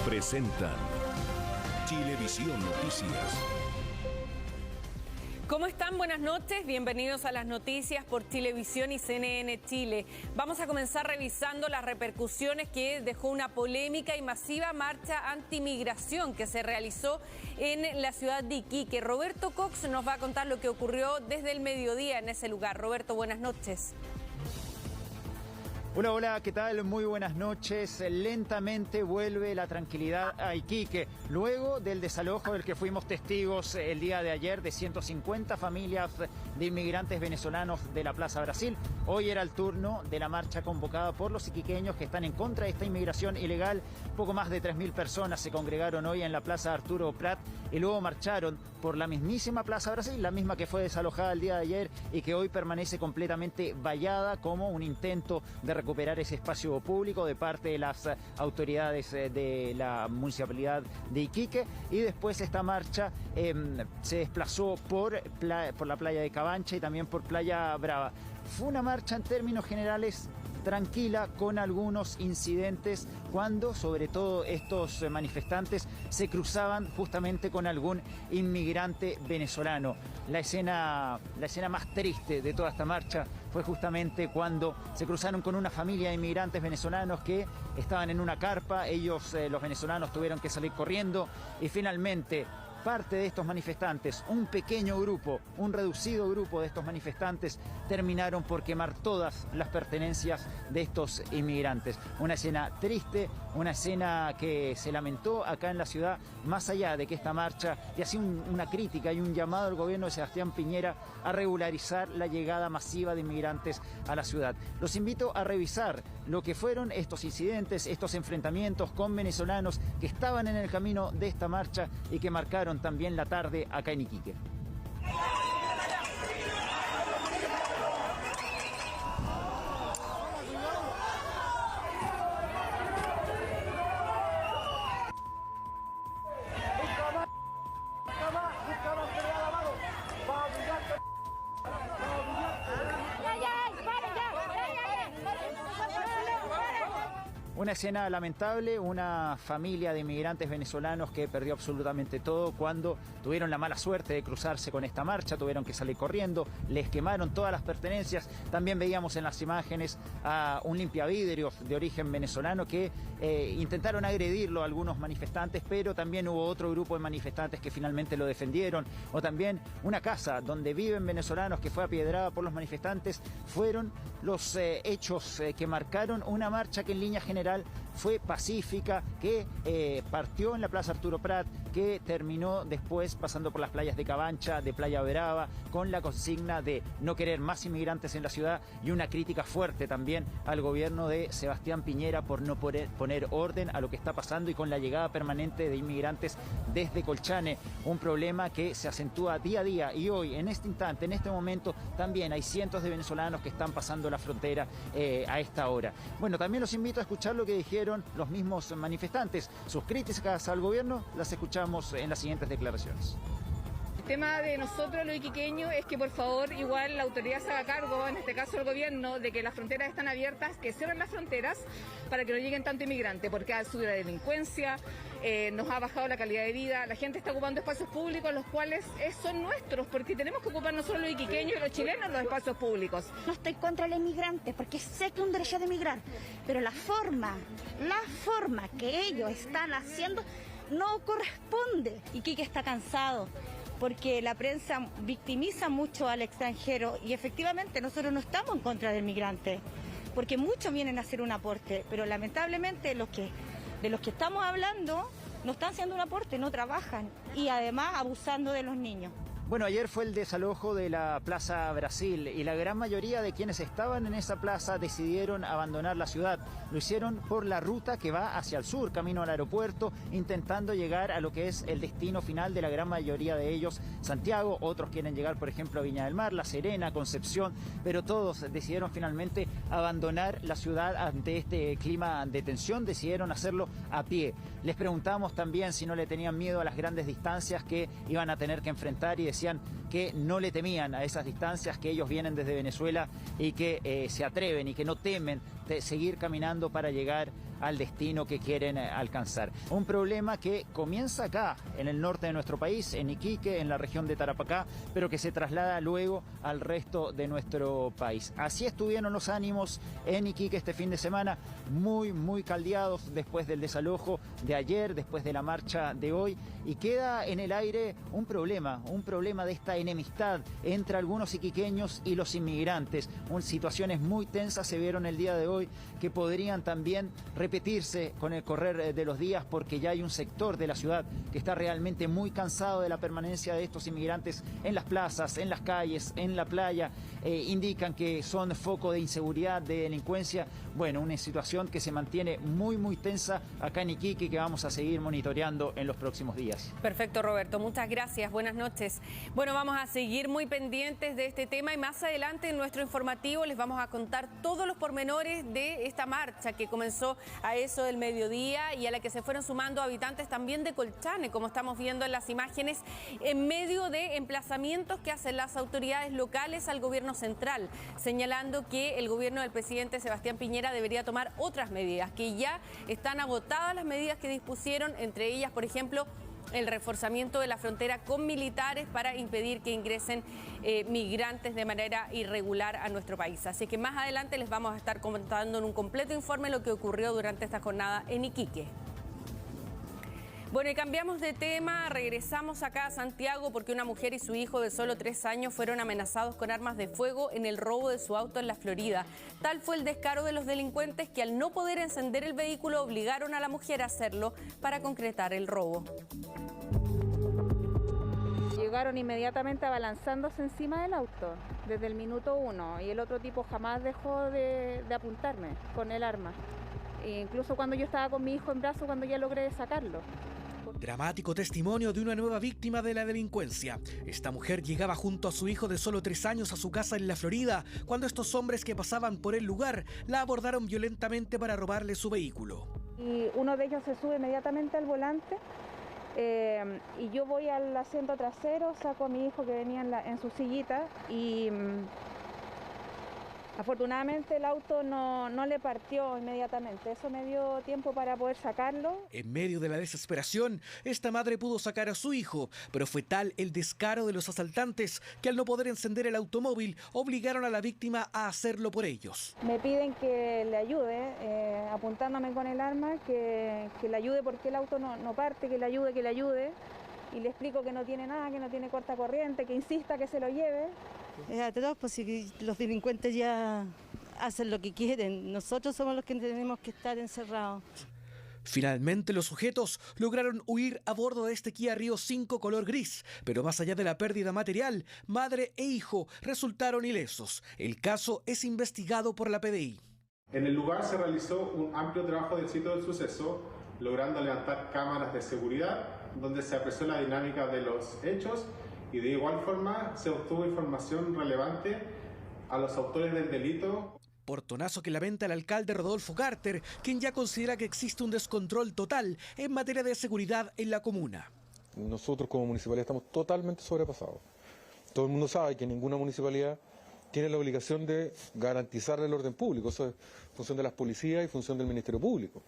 presentan Chilevisión Noticias. ¿Cómo están? Buenas noches, bienvenidos a las noticias por Chilevisión y CNN Chile. Vamos a comenzar revisando las repercusiones que dejó una polémica y masiva marcha antimigración que se realizó en la ciudad de Iquique. Roberto Cox nos va a contar lo que ocurrió desde el mediodía en ese lugar. Roberto, buenas noches. Hola, ¿qué tal? Muy buenas noches. Lentamente vuelve la tranquilidad a Iquique, luego del desalojo del que fuimos testigos el día de ayer de 150 familias de inmigrantes venezolanos de la Plaza Brasil. Hoy era el turno de la marcha convocada por los iquiqueños que están en contra de esta inmigración ilegal. Poco más de 3.000 personas se congregaron hoy en la Plaza Arturo Prat y luego marcharon por la mismísima Plaza Brasil, la misma que fue desalojada el día de ayer y que hoy permanece completamente vallada como un intento de recuperar ese espacio público de parte de las autoridades de la municipalidad de Iquique. Y después esta marcha se desplazó por la playa de Cabancha y también por Playa Brava. Fue una marcha en términos generales tranquila, con algunos incidentes cuando sobre todo estos manifestantes se cruzaban justamente con algún inmigrante venezolano. La escena más triste de toda esta marcha fue justamente cuando se cruzaron con una familia de inmigrantes venezolanos que estaban en una carpa. Ellos, los venezolanos, tuvieron que salir corriendo y finalmente parte de estos manifestantes, un pequeño grupo, un reducido grupo de estos manifestantes, terminaron por quemar todas las pertenencias de estos inmigrantes. Una escena triste, una escena que se lamentó acá en la ciudad, más allá de que esta marcha y hacía una crítica y un llamado al gobierno de Sebastián Piñera a regularizar la llegada masiva de inmigrantes a la ciudad. Los invito a revisar lo que fueron estos incidentes, estos enfrentamientos con venezolanos que estaban en el camino de esta marcha y que marcaron también la tarde acá en Iquique. Una escena lamentable, una familia de inmigrantes venezolanos que perdió absolutamente todo cuando tuvieron la mala suerte de cruzarse con esta marcha, tuvieron que salir corriendo, les quemaron todas las pertenencias. También veíamos en las imágenes a un limpiavidrios de origen venezolano que intentaron agredirlo a algunos manifestantes, pero también hubo otro grupo de manifestantes que finalmente lo defendieron. O también una casa donde viven venezolanos que fue apiedrada por los manifestantes. Fueron los hechos que marcaron una marcha que en línea general fue pacífica, que partió en la Plaza Arturo Prat, que terminó después pasando por las playas de Cabancha, de Playa Brava, con la consigna de no querer más inmigrantes en la ciudad y una crítica fuerte también al gobierno de Sebastián Piñera por no poner orden a lo que está pasando y con la llegada permanente de inmigrantes desde Colchane, un problema que se acentúa día a día y hoy, en este instante, en este momento, también hay cientos de venezolanos que están pasando la frontera a esta hora. Bueno, también los invito a escuchar lo que dijeron los mismos manifestantes. Sus críticas al gobierno las escuchamos en las siguientes declaraciones. El tema de nosotros los iquiqueños es que por favor igual la autoridad se haga cargo, en este caso el gobierno, de que las fronteras están abiertas, que cierren las fronteras para que no lleguen tanto inmigrante, porque ha subido la delincuencia, nos ha bajado la calidad de vida, la gente está ocupando espacios públicos los cuales son nuestros, porque tenemos que ocupar nosotros los iquiqueños y los chilenos los espacios públicos. No estoy contra el inmigrante, porque sé que es un derecho de emigrar, pero la forma que ellos están haciendo no corresponde. Iquique está cansado porque la prensa victimiza mucho al extranjero y efectivamente nosotros no estamos en contra del migrante, porque muchos vienen a hacer un aporte, pero lamentablemente de los que estamos hablando no están haciendo un aporte, no trabajan y además abusando de los niños. Bueno, ayer fue el desalojo de la Plaza Brasil y la gran mayoría de quienes estaban en esa plaza decidieron abandonar la ciudad. Lo hicieron por la ruta que va hacia el sur, camino al aeropuerto, intentando llegar a lo que es el destino final de la gran mayoría de ellos, Santiago. Otros quieren llegar, por ejemplo, a Viña del Mar, La Serena, Concepción, pero todos decidieron finalmente abandonar la ciudad ante este clima de tensión, decidieron hacerlo a pie. Les preguntamos también si no le tenían miedo a las grandes distancias que iban a tener que enfrentar y decían que no le temían a esas distancias, que ellos vienen desde Venezuela y que se atreven y que no temen de seguir caminando para llegar al destino que quieren alcanzar. Un problema que comienza acá, en el norte de nuestro país, en Iquique, en la región de Tarapacá, pero que se traslada luego al resto de nuestro país. Así estuvieron los ánimos en Iquique este fin de semana, muy caldeados después del desalojo de ayer, después de la marcha de hoy, y queda en el aire un problema de esta enemistad entre algunos iquiqueños y los inmigrantes. Situaciones muy tensas se vieron el día de hoy que podrían también repetirse con el correr de los días, porque ya hay un sector de la ciudad que está realmente muy cansado de la permanencia de estos inmigrantes en las plazas, en las calles, en la playa. Indican que son foco de inseguridad, de delincuencia. Bueno, una situación que se mantiene muy tensa acá en Iquique y que vamos a seguir monitoreando en los próximos días. Perfecto, Roberto. Muchas gracias. Buenas noches. Bueno, vamos a seguir muy pendientes de este tema y más adelante en nuestro informativo les vamos a contar todos los pormenores de esta marcha que comenzó a eso del mediodía y a la que se fueron sumando habitantes también de Colchane, como estamos viendo en las imágenes, en medio de emplazamientos que hacen las autoridades locales al gobierno central, señalando que el gobierno del presidente Sebastián Piñera debería tomar otras medidas, que ya están agotadas las medidas que dispusieron, entre ellas, por ejemplo, el reforzamiento de la frontera con militares para impedir que ingresen migrantes de manera irregular a nuestro país. Así que más adelante les vamos a estar contando en un completo informe lo que ocurrió durante esta jornada en Iquique. Bueno, y cambiamos de tema, regresamos acá a Santiago porque una mujer y su hijo de solo 3 años fueron amenazados con armas de fuego en el robo de su auto en la Florida. Tal fue el descaro de los delincuentes que al no poder encender el vehículo obligaron a la mujer a hacerlo para concretar el robo. Llegaron inmediatamente abalanzándose encima del auto, desde el minuto 1, y el otro tipo jamás dejó de apuntarme con el arma. E incluso cuando yo estaba con mi hijo en brazos, cuando ya logré sacarlo. Dramático testimonio de una nueva víctima de la delincuencia. Esta mujer llegaba junto a su hijo de solo 3 años a su casa en la Florida, cuando estos hombres que pasaban por el lugar la abordaron violentamente para robarle su vehículo. Y uno de ellos se sube inmediatamente al volante y yo voy al asiento trasero, saco a mi hijo que venía en su sillita y afortunadamente el auto no le partió inmediatamente, eso me dio tiempo para poder sacarlo. En medio de la desesperación, esta madre pudo sacar a su hijo, pero fue tal el descaro de los asaltantes que al no poder encender el automóvil, obligaron a la víctima a hacerlo por ellos. Me piden que le ayude, apuntándome con el arma, que le ayude porque el auto no parte, que le ayude. Y le explico que no tiene nada, que no tiene corta corriente, que insista que se lo lleve. Es atroz, pues si los delincuentes ya hacen lo que quieren, nosotros somos los que tenemos que estar encerrados. Finalmente los sujetos lograron huir a bordo de este Kia Rio 5 color gris, pero más allá de la pérdida material, madre e hijo resultaron ilesos. El caso es investigado por la PDI. En el lugar se realizó un amplio trabajo del sitio del suceso, logrando levantar cámaras de seguridad, donde se apreció la dinámica de los hechos y de igual forma se obtuvo información relevante a los autores del delito. Portonazo que lamenta el alcalde Rodolfo Carter, quien ya considera que existe un descontrol total en materia de seguridad en la comuna. Nosotros como municipalidad estamos totalmente sobrepasados. Todo el mundo sabe que ninguna municipalidad tiene la obligación de garantizar el orden público, eso es función de las policías y función del Ministerio Público.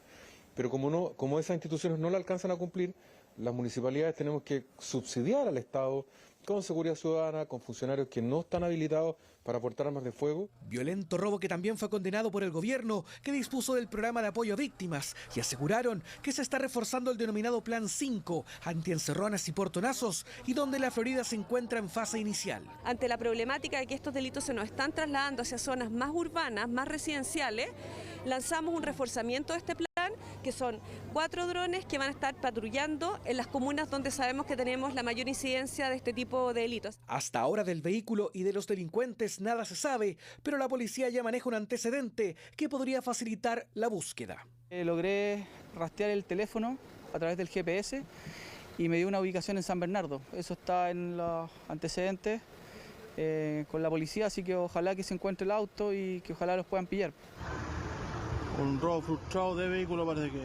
Pero como esas instituciones no la alcanzan a cumplir, las municipalidades tenemos que subsidiar al Estado con seguridad ciudadana, con funcionarios que no están habilitados para portar armas de fuego. Violento robo que también fue condenado por el gobierno, que dispuso del programa de apoyo a víctimas y aseguraron que se está reforzando el denominado Plan 5, antiencerronas y portonazos, y donde la Florida se encuentra en fase inicial. Ante la problemática de que estos delitos se nos están trasladando hacia zonas más urbanas, más residenciales, lanzamos un reforzamiento de este plan, que son 4 drones que van a estar patrullando en las comunas donde sabemos que tenemos la mayor incidencia de este tipo de delitos. Hasta ahora del vehículo y de los delincuentes nada se sabe, pero la policía ya maneja un antecedente que podría facilitar la búsqueda. Logré rastrear el teléfono a través del GPS y me dio una ubicación en San Bernardo. Eso está en los antecedentes con la policía, así que ojalá que se encuentre el auto y que ojalá los puedan pillar. Un robo frustrado de vehículo parece que.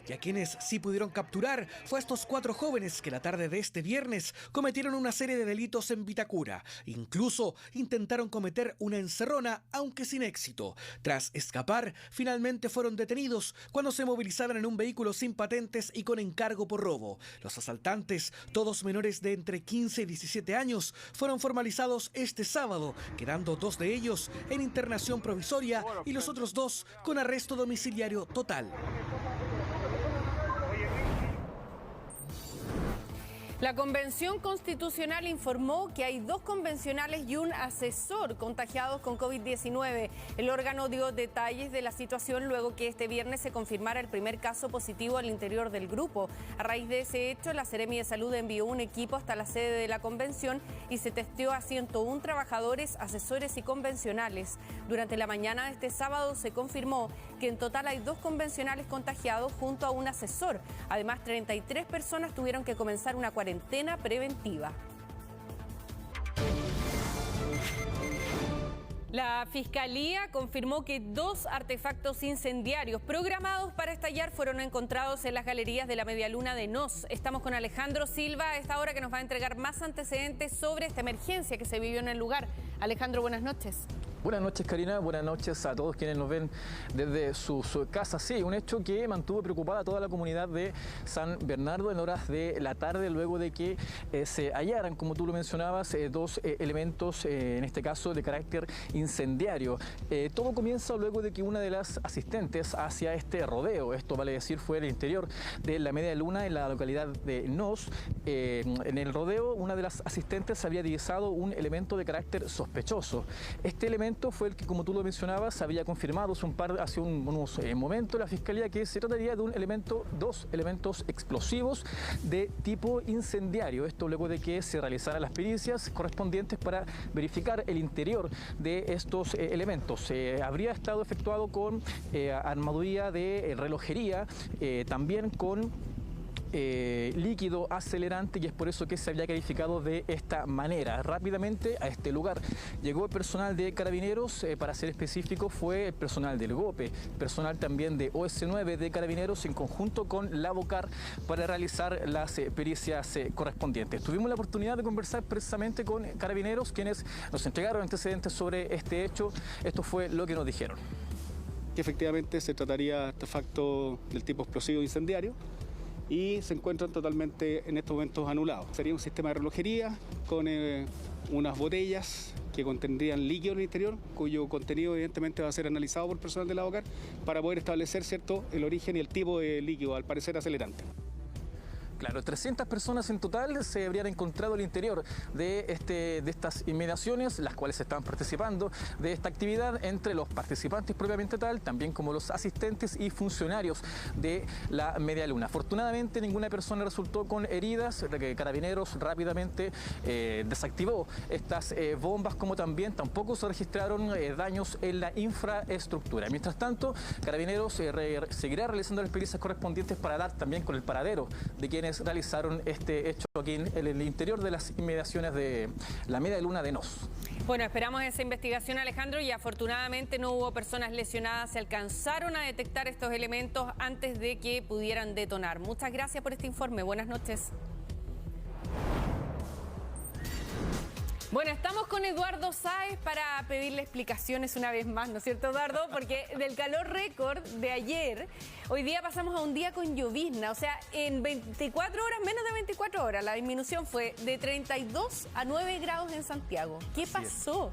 Y a quienes sí pudieron capturar fue a estos 4 jóvenes que la tarde de este viernes cometieron una serie de delitos en Vitacura. Incluso intentaron cometer una encerrona, aunque sin éxito. Tras escapar, finalmente fueron detenidos cuando se movilizaban en un vehículo sin patentes y con encargo por robo. Los asaltantes, todos menores de entre 15 y 17 años, fueron formalizados este sábado, quedando 2 de ellos en internación provisoria y los otros 2 con arresto domiciliario total. La Convención Constitucional informó que hay 2 convencionales y un asesor contagiados con COVID-19. El órgano dio detalles de la situación luego que este viernes se confirmara el primer caso positivo al interior del grupo. A raíz de ese hecho, la Seremi de Salud envió un equipo hasta la sede de la convención y se testeó a 101 trabajadores, asesores y convencionales. Durante la mañana de este sábado se confirmó que en total hay 2 convencionales contagiados junto a un asesor. Además, 33 personas tuvieron que comenzar una cuarentena preventiva. La Fiscalía confirmó que 2 artefactos incendiarios programados para estallar fueron encontrados en las galerías de la Media Luna de Nos. Estamos con Alejandro Silva a esta hora, que nos va a entregar más antecedentes sobre esta emergencia que se vivió en el lugar. Alejandro, buenas noches. Buenas noches, Karina. Buenas noches a todos quienes nos ven desde sus casas. Sí, un hecho que mantuvo preocupada a toda la comunidad de San Bernardo en horas de la tarde, luego de que se hallaran, como tú lo mencionabas, 2 elementos, en este caso de carácter incendiario. Todo comienza luego de que una de las asistentes hacia este rodeo, esto vale decir fue el interior de la Media Luna en la localidad de Nos, en el rodeo una de las asistentes había divisado un elemento de carácter sospechoso. Este elemento fue el que, como tú lo mencionabas, había confirmado hace unos momentos la Fiscalía que se trataría de un elemento, 2 elementos explosivos de tipo incendiario. Esto luego de que se realizaran las pericias correspondientes para verificar el interior de estos elementos. Habría estado efectuado con armadura de relojería, también con líquido acelerante, y es por eso que se había calificado de esta manera. Rápidamente a este lugar llegó el personal de Carabineros, para ser específico fue el personal del GOPE, personal también de OS9 de Carabineros en conjunto con la BOCAR para realizar las pericias correspondientes. Tuvimos la oportunidad de conversar precisamente con Carabineros, quienes nos entregaron antecedentes sobre este hecho. Esto fue lo que nos dijeron. Que efectivamente se trataría de artefacto del tipo explosivo incendiario y se encuentran totalmente en estos momentos anulados. Sería un sistema de relojería con unas botellas que contendrían líquido en el interior, cuyo contenido evidentemente va a ser analizado por personal de la BOCAR para poder establecer, ¿cierto?, el origen y el tipo de líquido, al parecer acelerante. Claro, 300 personas en total se habrían encontrado al interior de estas inmediaciones, las cuales estaban participando de esta actividad, entre los participantes propiamente tal, también como los asistentes y funcionarios de la Media Luna. Afortunadamente ninguna persona resultó con heridas, que Carabineros rápidamente desactivó estas bombas, como también tampoco se registraron daños en la infraestructura. Mientras tanto, Carabineros seguirá realizando las pericias correspondientes para dar también con el paradero de quienes realizaron este hecho aquí en el interior de las inmediaciones de la Media Luna de Nos. Bueno, esperamos esa investigación, Alejandro, y afortunadamente no hubo personas lesionadas. Se alcanzaron a detectar estos elementos antes de que pudieran detonar. Muchas gracias por este informe. Buenas noches. Bueno, estamos con Eduardo Sáez para pedirle explicaciones una vez más, ¿no es cierto, Eduardo? Porque del calor récord de ayer, hoy día pasamos a un día con llovizna. O sea, en 24 horas, menos de 24 horas, la disminución fue de 32 a 9 grados en Santiago. ¿Qué pasó?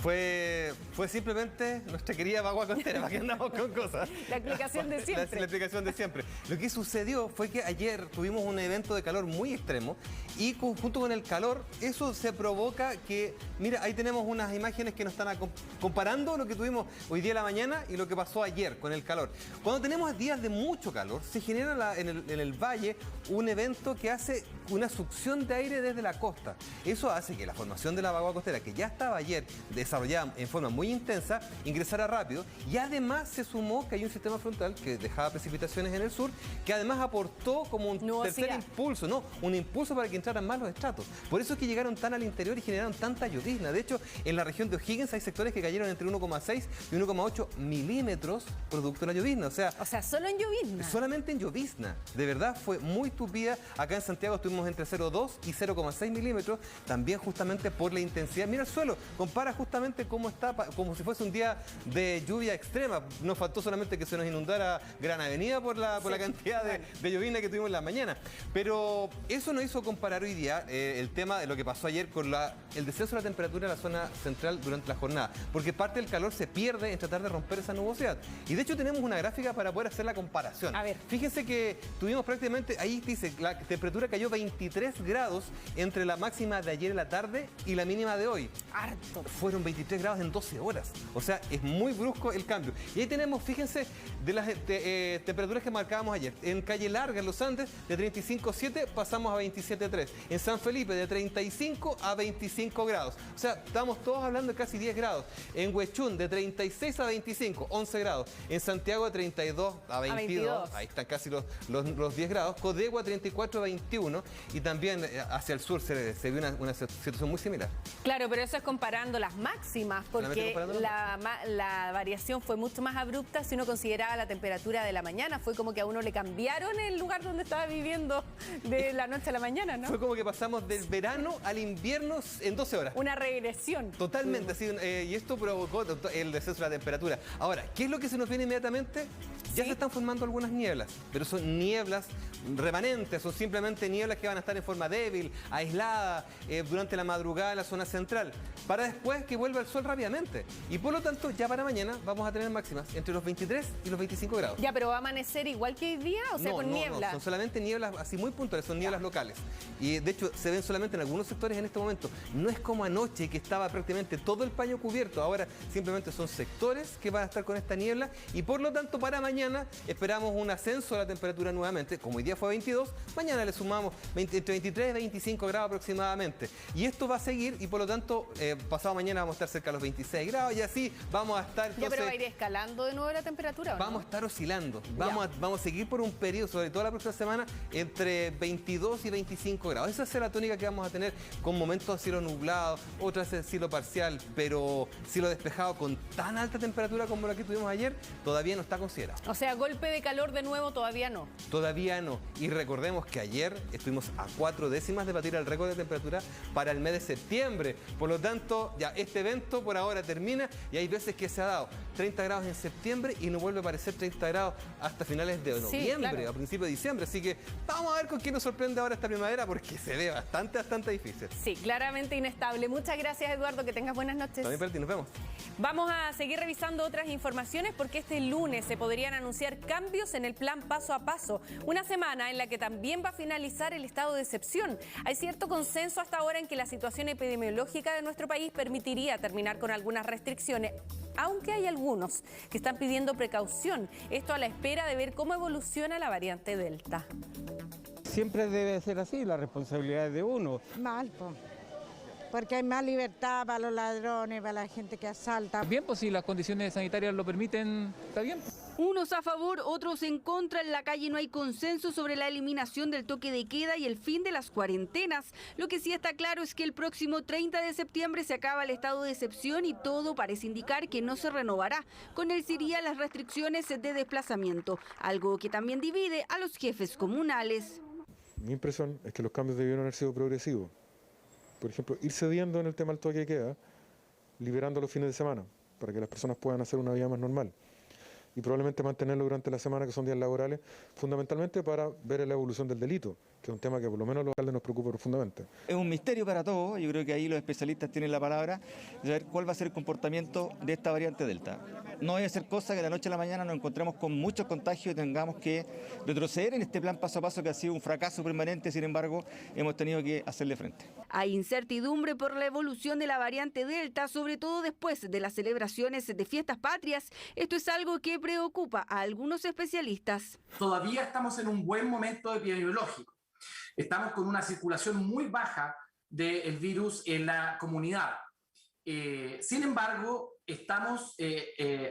Fue simplemente nuestra querida vagua costera, para que andamos con cosas. La explicación de siempre. La explicación de siempre. Lo que sucedió fue que ayer tuvimos un evento de calor muy extremo y junto con el calor eso se provoca que, mira, ahí tenemos unas imágenes que nos están comparando lo que tuvimos hoy día en la mañana y lo que pasó ayer con el calor. Cuando tenemos días de mucho calor, se genera en el valle un evento que hace una succión de aire desde la costa. Eso hace que la formación de la vagua costera, que ya estaba ayer desarrollada en forma muy intensa, ingresara rápido, y además se sumó que hay un sistema frontal que dejaba precipitaciones en el sur, que además aportó como un tercer impulso, un impulso para que entraran más los estratos. Por eso es que llegaron tan al interior y generaron tanta llovizna. De hecho, en la región de O'Higgins hay sectores que cayeron entre 1,6 y 1,8 milímetros producto de la llovizna. O sea, solo en llovizna. Solamente en llovizna. De verdad fue muy tupida. Acá en Santiago estuvimos entre 0,2 y 0,6 milímetros, también justamente por la intensidad. Mira el suelo, compara justamente cómo está, como si fuese un día de lluvia extrema. Nos faltó solamente que se nos inundara Gran Avenida por la cantidad de llovizna que tuvimos en la mañana. Pero eso nos hizo comparar hoy día el tema de lo que pasó ayer con el descenso de la temperatura en la zona central durante la jornada, porque parte del calor se pierde en tratar de romper esa nubosidad. Y de hecho tenemos una gráfica para poder hacer la comparación. A ver. Fíjense que tuvimos prácticamente, ahí dice, la temperatura cayó 23 grados entre la máxima de ayer en la tarde y la mínima de hoy. Harto. Fueron 23 grados en 12 horas. O sea, es muy brusco el cambio. Y ahí tenemos, fíjense, de las temperaturas que marcábamos ayer. En Calle Larga, en los Andes, de 35,7 pasamos a 27,3. En San Felipe, de 35 a 25 grados. O sea, estamos todos hablando de casi 10 grados. En Huechún, de 36 a 25, 11 grados. En Santiago, de 32 a 22. Ahí están casi los 10 grados. Codegua, 34 a 21. Y también hacia el sur se vio una situación muy similar. Claro, pero eso es comparando las máximas, porque la variación fue mucho más abrupta si uno consideraba la temperatura de la mañana. Fue como que a uno le cambiaron el lugar donde estaba viviendo de la noche a la mañana, ¿no? Fue como que pasamos del verano al invierno en 12 horas. Una regresión. Totalmente, así, y esto provocó el descenso de la temperatura. Ahora, ¿qué es lo que se nos viene inmediatamente? Ya se están formando algunas nieblas, pero son nieblas remanentes, son simplemente nieblas que van a estar en forma débil, aislada, durante la madrugada en la zona central, para después que vuelva el sol rápidamente. Y por lo tanto, ya para mañana vamos a tener máximas entre los 23 y los 25 grados. Ya, pero ¿va a amanecer igual que hoy día? O sea, con niebla. No, son solamente nieblas así muy puntuales, son nieblas locales. Y de hecho, se ven solamente en algunos sectores en este momento. No es como anoche, que estaba prácticamente todo el paño cubierto. Ahora simplemente son sectores que van a estar con esta niebla, y por lo tanto, para mañana esperamos un ascenso de la temperatura nuevamente. Como hoy día fue 22, mañana le sumamos entre 23 y 25 grados aproximadamente. Y esto va a seguir, y por lo tanto, pasado mañana vamos a estar cerca de los 26 grados, y así vamos a estar... Ya, pero va a ir escalando de nuevo la temperatura, ¿o no? Vamos a estar oscilando. Vamos a seguir por un periodo, sobre todo la próxima semana, entre 22 y 25 grados. Esa es la tónica que vamos a tener, con momentos de cielo nublado, otras de cielo parcial, pero cielo despejado con tan alta temperatura como la que tuvimos ayer, todavía no está considerado. O sea, golpe de calor de nuevo todavía no. Todavía no. Y recordemos que ayer estuvimos a 4 décimas de batir el récord de temperatura para el mes de septiembre. Por lo tanto, ya este evento por ahora termina, y hay veces que se ha dado 30 grados en septiembre y no vuelve a aparecer 30 grados hasta finales de noviembre, a principios de diciembre. Así que vamos a ver con qué nos sorprende ahora esta primavera, porque se ve bastante difícil. Sí, claramente inestable. Muchas gracias, Eduardo, que tengas buenas noches. También para ti, nos vemos. Vamos a seguir revisando otras informaciones, porque este lunes se podrían anunciar cambios en el plan paso a paso. Una semana en la que también va a finalizar el estado de excepción. Hay cierto consenso hasta ahora en que la situación epidemiológica de nuestro país permitiría terminar con algunas restricciones, aunque hay algunos que están pidiendo precaución. Esto a la espera de ver cómo evoluciona la variante Delta. Siempre debe ser así, la responsabilidad es de uno. Mal, porque hay más libertad para los ladrones, para la gente que asalta. Bien, pues si las condiciones sanitarias lo permiten, está bien. Unos a favor, otros en contra. En la calle no hay consenso sobre la eliminación del toque de queda y el fin de las cuarentenas. Lo que sí está claro es que el próximo 30 de septiembre se acaba el estado de excepción, y todo parece indicar que no se renovará. Con él se irían las restricciones de desplazamiento, algo que también divide a los jefes comunales. Mi impresión es que los cambios debieron haber sido progresivos. Por ejemplo, ir cediendo en el tema del toque de queda, liberando los fines de semana, para que las personas puedan hacer una vida más normal. Y probablemente mantenerlo durante la semana, que son días laborales, fundamentalmente para ver la evolución del delito, que es un tema que por lo menos a los alcaldes nos preocupa profundamente. Es un misterio para todos. Yo creo que ahí los especialistas tienen la palabra de saber cuál va a ser el comportamiento de esta variante Delta. No debe ser cosa que de la noche a la mañana nos encontremos con muchos contagios y tengamos que retroceder en este plan paso a paso, que ha sido un fracaso permanente. Sin embargo, hemos tenido que hacerle frente. Hay incertidumbre por la evolución de la variante Delta, sobre todo después de las celebraciones de fiestas patrias. Esto es algo que preocupa a algunos especialistas. Todavía estamos en un buen momento epidemiológico. Estamos con una circulación muy baja del virus en la comunidad. Sin embargo, estamos,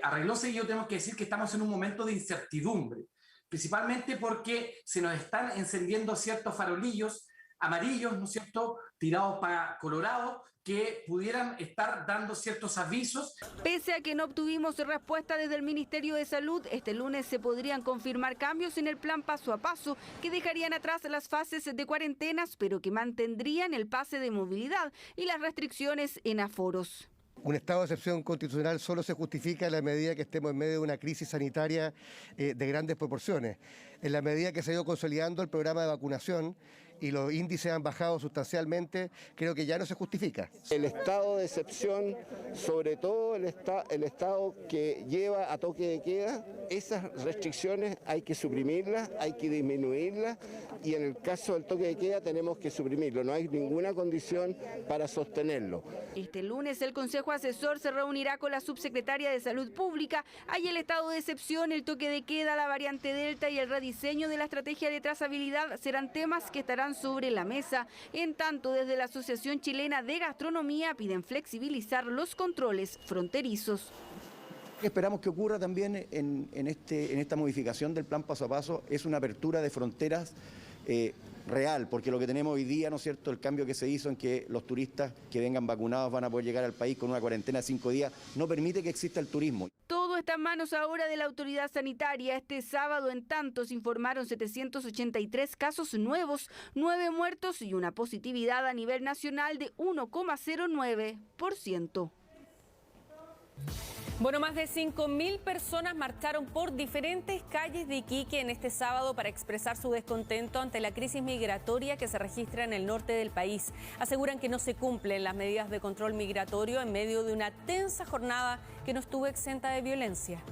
a renglón seguido tenemos que decir que estamos en un momento de incertidumbre, principalmente porque se nos están encendiendo ciertos farolillos amarillos, ¿no es cierto?, tirados para Colorado, que pudieran estar dando ciertos avisos. Pese a que no obtuvimos respuesta desde el Ministerio de Salud, este lunes se podrían confirmar cambios en el plan paso a paso que dejarían atrás las fases de cuarentenas, pero que mantendrían el pase de movilidad y las restricciones en aforos. Un estado de excepción constitucional solo se justifica en la medida que estemos en medio de una crisis sanitaria de grandes proporciones. En la medida que se ha ido consolidando el programa de vacunación y los índices han bajado sustancialmente, creo que ya no se justifica. El estado de excepción, sobre todo el estado que lleva a toque de queda, esas restricciones hay que suprimirlas, hay que disminuirlas, y en el caso del toque de queda tenemos que suprimirlo, no hay ninguna condición para sostenerlo. Este lunes el Consejo Asesor se reunirá con la subsecretaria de Salud Pública. Hay el estado de excepción, el toque de queda, la variante Delta y el rediseño de la estrategia de trazabilidad serán temas que estarán sobre la mesa. En tanto, desde la Asociación Chilena de Gastronomía piden flexibilizar los controles fronterizos. Esperamos que ocurra también en esta modificación del plan paso a paso es una apertura de fronteras real, porque lo que tenemos hoy día, ¿no es cierto?, el cambio que se hizo en que los turistas que vengan vacunados van a poder llegar al país con una cuarentena de 5 días, no permite que exista el turismo. Todo está en manos ahora de la autoridad sanitaria. Este sábado, en tanto, se informaron 783 casos nuevos, 9 muertos y una positividad a nivel nacional de 1,09%. Bueno, más de 5.000 personas marcharon por diferentes calles de Iquique en este sábado para expresar su descontento ante la crisis migratoria que se registra en el norte del país. Aseguran que no se cumplen las medidas de control migratorio en medio de una tensa jornada que no estuvo exenta de violencia.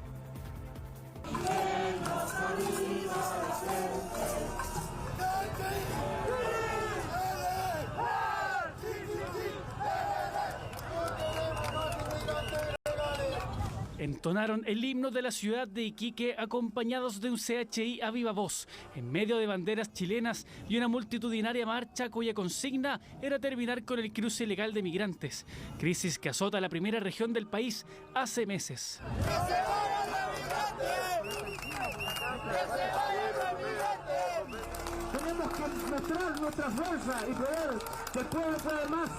Entonaron el himno de la ciudad de Iquique acompañados de un CHI a viva voz, en medio de banderas chilenas y una multitudinaria marcha cuya consigna era terminar con el cruce ilegal de migrantes, crisis que azota la primera región del país hace meses. Tenemos que mostrar nuestra fuerza y poder después de poder más.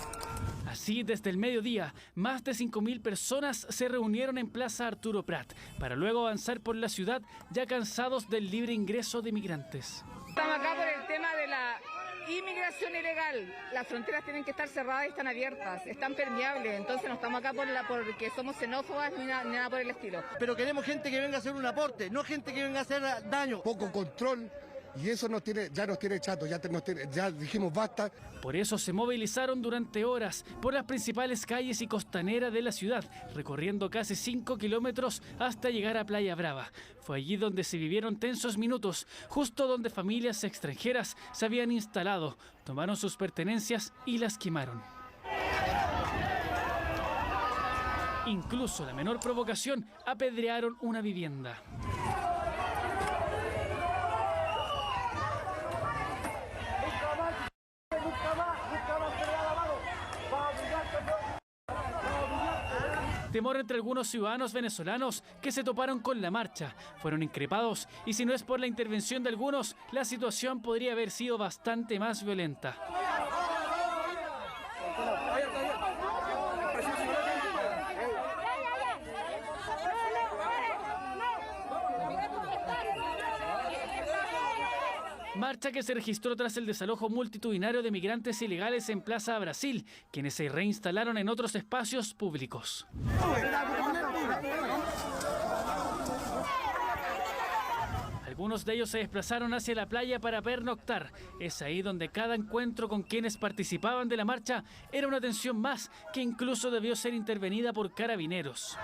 Así, desde el mediodía, más de 5.000 personas se reunieron en Plaza Arturo Prat para luego avanzar por la ciudad ya cansados del libre ingreso de migrantes. Estamos acá por el tema de la inmigración ilegal. Las fronteras tienen que estar cerradas y están abiertas, están permeables, entonces no estamos acá porque somos xenófobas ni nada por el estilo. Pero queremos gente que venga a hacer un aporte, no gente que venga a hacer daño. Poco control. Y eso ya nos tiene chatos, ya dijimos basta. Por eso se movilizaron durante horas por las principales calles y costanera de la ciudad, recorriendo casi 5 kilómetros hasta llegar a Playa Brava. Fue allí donde se vivieron tensos minutos, justo donde familias extranjeras se habían instalado, tomaron sus pertenencias y las quemaron. Incluso la menor provocación, apedrearon una vivienda. Temor entre algunos ciudadanos venezolanos que se toparon con la marcha. Fueron increpados y si no es por la intervención de algunos, la situación podría haber sido bastante más violenta. Marcha que se registró tras el desalojo multitudinario de migrantes ilegales en Plaza Brasil, quienes se reinstalaron en otros espacios públicos. Algunos de ellos se desplazaron hacia la playa para pernoctar. Es ahí donde cada encuentro con quienes participaban de la marcha era una tensión más que incluso debió ser intervenida por carabineros.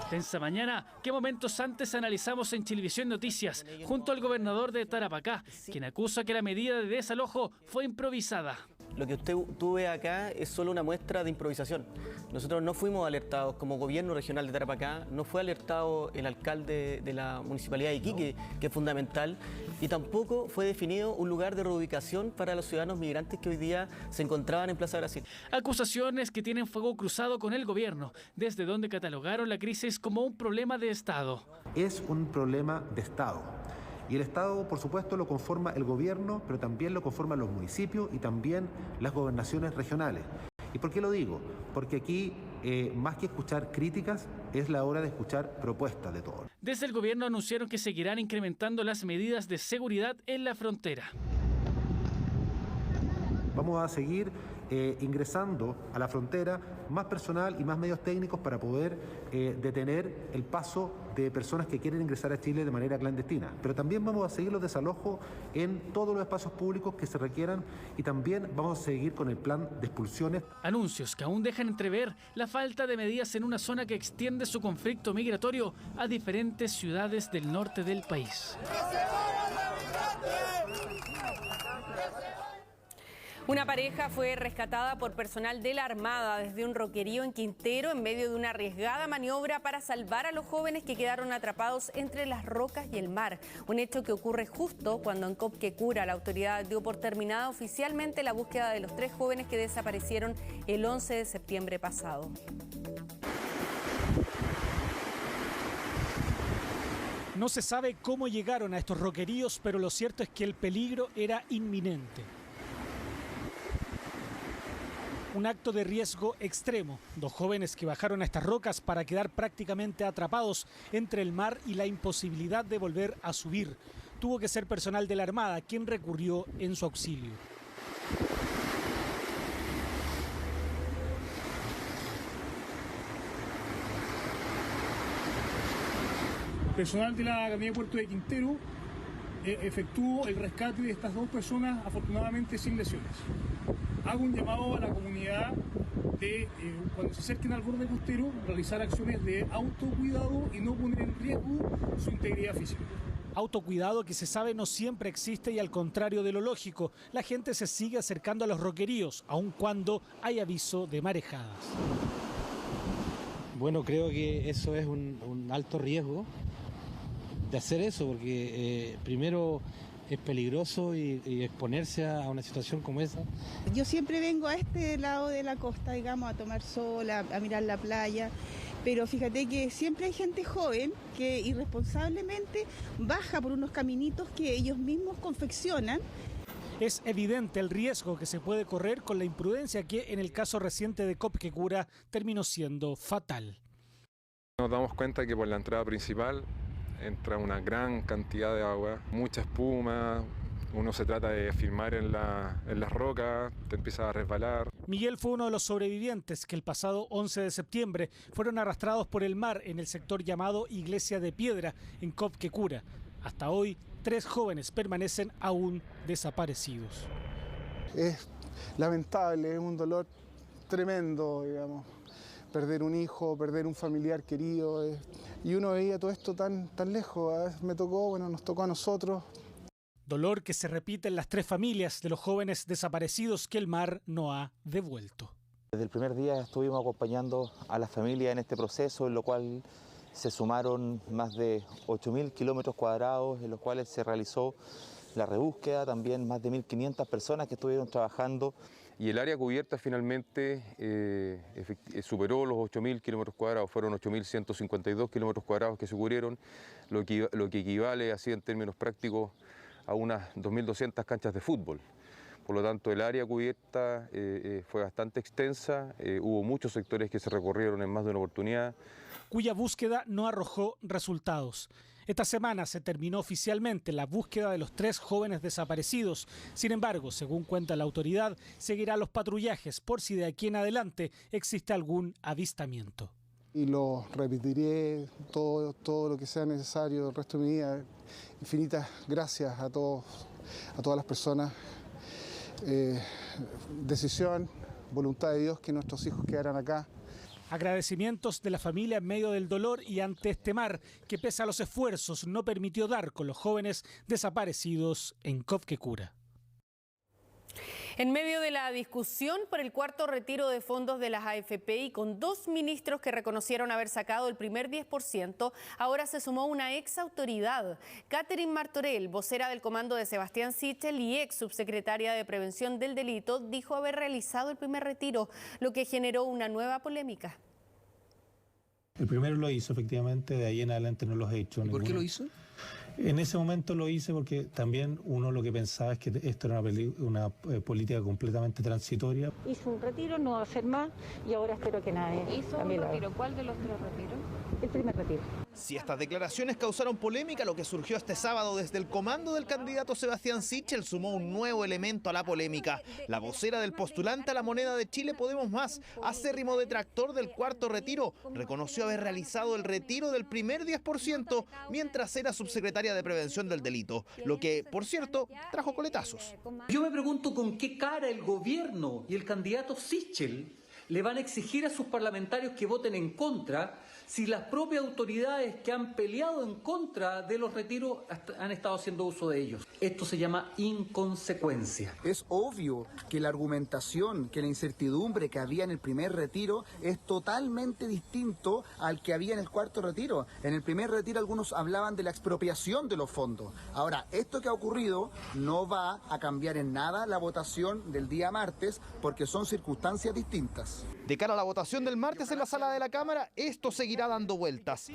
Tensa mañana que momentos antes analizamos en Chilevisión Noticias junto al gobernador de Tarapacá, quien acusa que la medida de desalojo fue improvisada. lo que usted tuve acá es solo una muestra de improvisación. Nosotros no fuimos alertados como gobierno regional de Tarapacá, no fue alertado el alcalde de la municipalidad de Iquique, que es fundamental, y tampoco fue definido un lugar de reubicación para los ciudadanos migrantes que hoy día se encontraban en Plaza Brasil. Acusaciones que tienen fuego cruzado con el gobierno, desde donde catalogaron la crisis como un problema de Estado. Es un problema de Estado. Y el Estado, por supuesto, lo conforma el gobierno, pero también lo conforman los municipios y también las gobernaciones regionales. ¿Y por qué lo digo? Porque aquí, más que escuchar críticas, es la hora de escuchar propuestas de todos. Desde el gobierno anunciaron que seguirán incrementando las medidas de seguridad en la frontera. Vamos a seguir ingresando a la frontera más personal y más medios técnicos para poder detener el paso de personas que quieren ingresar a Chile de manera clandestina. Pero también vamos a seguir los desalojos en todos los espacios públicos que se requieran y también vamos a seguir con el plan de expulsiones. Anuncios que aún dejan entrever la falta de medidas en una zona que extiende su conflicto migratorio a diferentes ciudades del norte del país. Una pareja fue rescatada por personal de la Armada desde un roquerío en Quintero en medio de una arriesgada maniobra para salvar a los jóvenes que quedaron atrapados entre las rocas y el mar. Un hecho que ocurre justo cuando en Copquecura la autoridad dio por terminada oficialmente la búsqueda de los 3 jóvenes que desaparecieron el 11 de septiembre pasado. No se sabe cómo llegaron a estos roqueríos, pero lo cierto es que el peligro era inminente. Un acto de riesgo extremo. 2 jóvenes que bajaron a estas rocas para quedar prácticamente atrapados entre el mar y la imposibilidad de volver a subir. Tuvo que ser personal de la Armada quien recurrió en su auxilio. Personal de la Academia de Puerto de Quintero efectuó el rescate de estas 2 personas, afortunadamente sin lesiones. Hago un llamado a la comunidad de, cuando se acerquen al borde costero, realizar acciones de autocuidado y no poner en riesgo su integridad física. Autocuidado que se sabe no siempre existe y al contrario de lo lógico, la gente se sigue acercando a los roqueríos, aun cuando hay aviso de marejadas. Bueno, creo que eso es un alto riesgo de hacer eso, porque primero es peligroso y exponerse a una situación como esa. Yo siempre vengo a este lado de la costa, digamos, a tomar sol, a mirar la playa, pero fíjate que siempre hay gente joven que irresponsablemente baja por unos caminitos que ellos mismos confeccionan. Es evidente el riesgo que se puede correr con la imprudencia que en el caso reciente de Copquecura terminó siendo fatal. Nos damos cuenta que por la entrada principal entra una gran cantidad de agua, mucha espuma, uno se trata de filmar en las rocas, te empieza a resbalar. Miguel fue uno de los sobrevivientes que el pasado 11 de septiembre fueron arrastrados por el mar en el sector llamado Iglesia de Piedra, en Copquecura. Hasta hoy, 3 jóvenes permanecen aún desaparecidos. Es lamentable, es un dolor tremendo, digamos. Perder un hijo, perder un familiar querido, y uno veía todo esto tan lejos. Me tocó, bueno, nos tocó a nosotros. Dolor que se repite en las 3 familias de los jóvenes desaparecidos que el mar no ha devuelto. Desde el primer día estuvimos acompañando a la familia en este proceso, en lo cual se sumaron más de 8.000 kilómetros cuadrados, en los cuales se realizó la rebúsqueda, también más de 1.500 personas que estuvieron trabajando. Y el área cubierta finalmente superó los 8.000 kilómetros cuadrados, fueron 8.152 kilómetros cuadrados que se cubrieron, lo que equivale así en términos prácticos a unas 2.200 canchas de fútbol. Por lo tanto, el área cubierta fue bastante extensa, hubo muchos sectores que se recorrieron en más de una oportunidad. Cuya búsqueda no arrojó resultados. Esta semana se terminó oficialmente la búsqueda de los 3 jóvenes desaparecidos. Sin embargo, según cuenta la autoridad, seguirá los patrullajes por si de aquí en adelante existe algún avistamiento. Y lo repetiré todo lo que sea necesario el resto de mi vida. Infinitas gracias a todas las personas. Decisión, voluntad de Dios que nuestros hijos quedaran acá. Agradecimientos de la familia en medio del dolor y ante este mar que pese a los esfuerzos no permitió dar con los jóvenes desaparecidos en Copquecura. En medio de la discusión por el cuarto retiro de fondos de las AFP y con 2 ministros que reconocieron haber sacado el primer 10%, ahora se sumó una ex autoridad. Catherine Martorell, vocera del comando de Sebastián Sichel y ex subsecretaria de Prevención del Delito, dijo haber realizado el primer retiro, lo que generó una nueva polémica. El primero lo hizo, efectivamente, de ahí en adelante no los he hecho. ¿Por qué lo hizo? En ese momento lo hice porque también uno lo que pensaba es que esto era una política completamente transitoria. Hizo un retiro, no va a hacer más y ahora espero que nadie. ¿Hizo un retiro? ¿Cuál de los 3 retiros? El primer retiro. Si estas declaraciones causaron polémica, lo que surgió este sábado desde el comando del candidato Sebastián Sichel sumó un nuevo elemento a la polémica. La vocera del postulante a la moneda de Chile Podemos Más, acérrimo detractor del cuarto retiro, reconoció haber realizado el retiro del primer 10% mientras era subsecretaria de Prevención del Delito, lo que, por cierto, trajo coletazos. Yo me pregunto con qué cara el gobierno y el candidato Sichel le van a exigir a sus parlamentarios que voten en contra si las propias autoridades que han peleado en contra de los retiros han estado haciendo uso de ellos. Esto se llama inconsecuencia. Es obvio que la argumentación, que la incertidumbre que había en el primer retiro es totalmente distinto al que había en el cuarto retiro. En el primer retiro algunos hablaban de la expropiación de los fondos. Ahora, esto que ha ocurrido no va a cambiar en nada la votación del día martes porque son circunstancias distintas. De cara a la votación del martes en la sala de la Cámara, esto seguirá dando vueltas.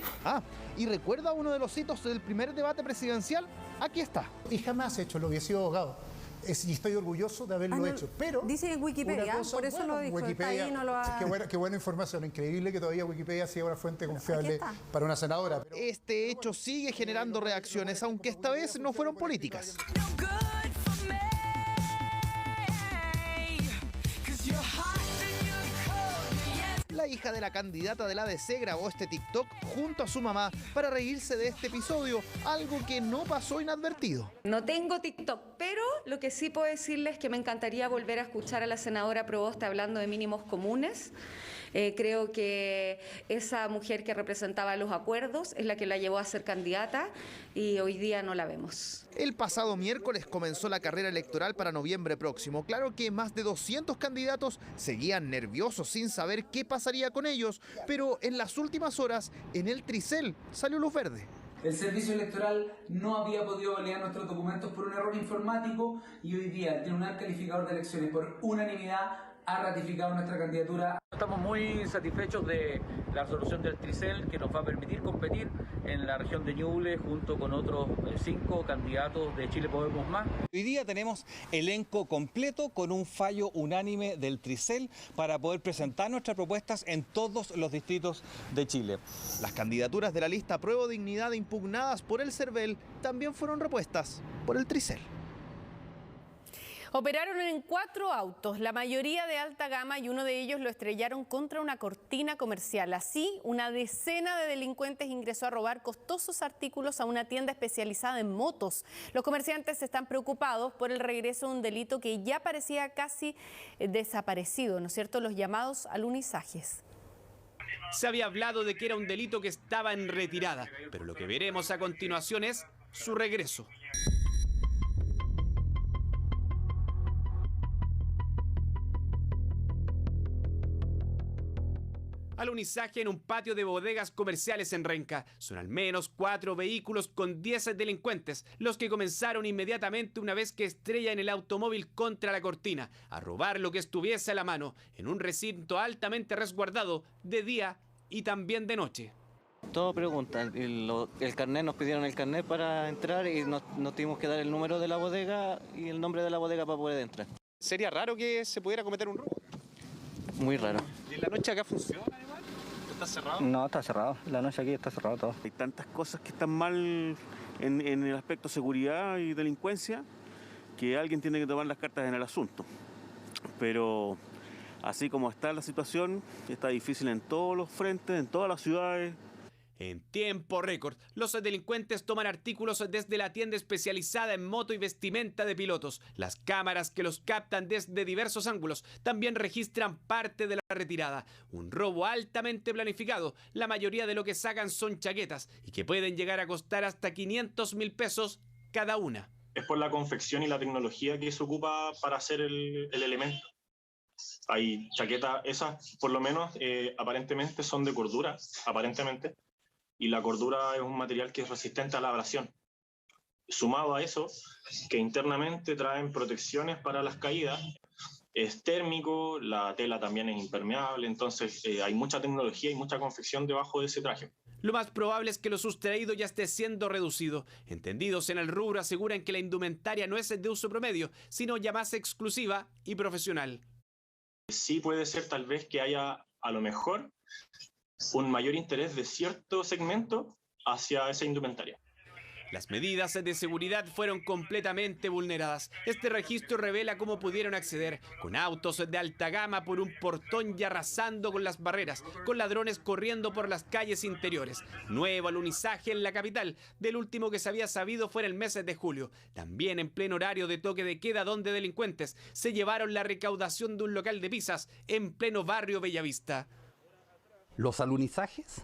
¿Y recuerda uno de los hitos del primer debate presidencial? Aquí está. Y jamás he hecho, lo hubiera sido abogado. Y estoy orgulloso de haberlo hecho. Pero dice en Wikipedia, cosa, por eso lo dijo. Wikipedia, ahí no lo ha... qué buena información. Increíble que todavía Wikipedia sea una fuente confiable para una senadora. Pero... Este hecho sigue generando reacciones, aunque esta vez no fueron políticas. La hija de la candidata de la ADC grabó este TikTok junto a su mamá para reírse de este episodio, algo que no pasó inadvertido. No tengo TikTok, pero lo que sí puedo decirles es que me encantaría volver a escuchar a la senadora Proboste hablando de mínimos comunes. Creo que esa mujer que representaba los acuerdos es la que la llevó a ser candidata y hoy día no la vemos. El pasado miércoles comenzó la carrera electoral para noviembre próximo. Claro que más de 200 candidatos seguían nerviosos sin saber qué pasaría con ellos, pero en las últimas horas en el Tricel salió luz verde. El servicio electoral no había podido validar nuestros documentos por un error informático y hoy día el Tribunal Calificador de Elecciones por unanimidad ha ratificado nuestra candidatura. Estamos muy satisfechos de la resolución del Tricel que nos va a permitir competir en la región de Ñuble junto con otros 5 candidatos de Chile Podemos Más. Hoy día tenemos elenco completo con un fallo unánime del Tricel para poder presentar nuestras propuestas en todos los distritos de Chile. Las candidaturas de la lista Apruebo Dignidad impugnadas por el CERVEL también fueron repuestas por el Tricel. Operaron en 4 autos, la mayoría de alta gama, y uno de ellos lo estrellaron contra una cortina comercial. Así, una decena de delincuentes ingresó a robar costosos artículos a una tienda especializada en motos. Los comerciantes están preocupados por el regreso de un delito que ya parecía casi desaparecido, ¿no es cierto?, los llamados alunizajes. Se había hablado de que era un delito que estaba en retirada, pero lo que veremos a continuación es su regreso. Alunizaje en un patio de bodegas comerciales en Renca. Son al menos 4 vehículos con 10 delincuentes, los que comenzaron inmediatamente una vez que estrellan el automóvil contra la cortina, a robar lo que estuviese a la mano, en un recinto altamente resguardado de día y también de noche. Todo preguntan, el carnet, nos pidieron el carnet para entrar y nos tuvimos que dar el número de la bodega y el nombre de la bodega para poder entrar. ¿Sería raro que se pudiera cometer un robo? Muy raro. ¿Y en la noche acá funciona igual? ¿Está cerrado? No, está cerrado. La noche aquí está cerrado todo. Hay tantas cosas que están mal en el aspecto seguridad y delincuencia que alguien tiene que tomar las cartas en el asunto. Pero así como está la situación, está difícil en todos los frentes, en todas las ciudades. En tiempo récord, los delincuentes toman artículos desde la tienda especializada en moto y vestimenta de pilotos. Las cámaras que los captan desde diversos ángulos también registran parte de la retirada. Un robo altamente planificado. La mayoría de lo que sacan son chaquetas y que pueden llegar a costar hasta 500.000 pesos cada una. es por la confección y la tecnología que se ocupa para hacer el elemento. Hay chaquetas, esas por lo menos aparentemente son de cordura, aparentemente, y la cordura es un material que es resistente a la abrasión. Sumado a eso, que internamente traen protecciones para las caídas, es térmico, la tela también es impermeable, entonces hay mucha tecnología y mucha confección debajo de ese traje. Lo más probable es que lo sustraído ya esté siendo reducido. Entendidos en el rubro aseguran que la indumentaria no es de uso promedio, sino ya más exclusiva y profesional. Sí puede ser tal vez que haya a lo mejor un mayor interés de cierto segmento hacia esa indumentaria. Las medidas de seguridad fueron completamente vulneradas. Este registro revela cómo pudieron acceder con autos de alta gama por un portón y arrasando con las barreras, con ladrones corriendo por las calles interiores. Nuevo alunizaje en la capital. Del último que se había sabido fue en el mes de julio. También en pleno horario de toque de queda, donde delincuentes se llevaron la recaudación de un local de pizzas en pleno barrio Bellavista. Los alunizajes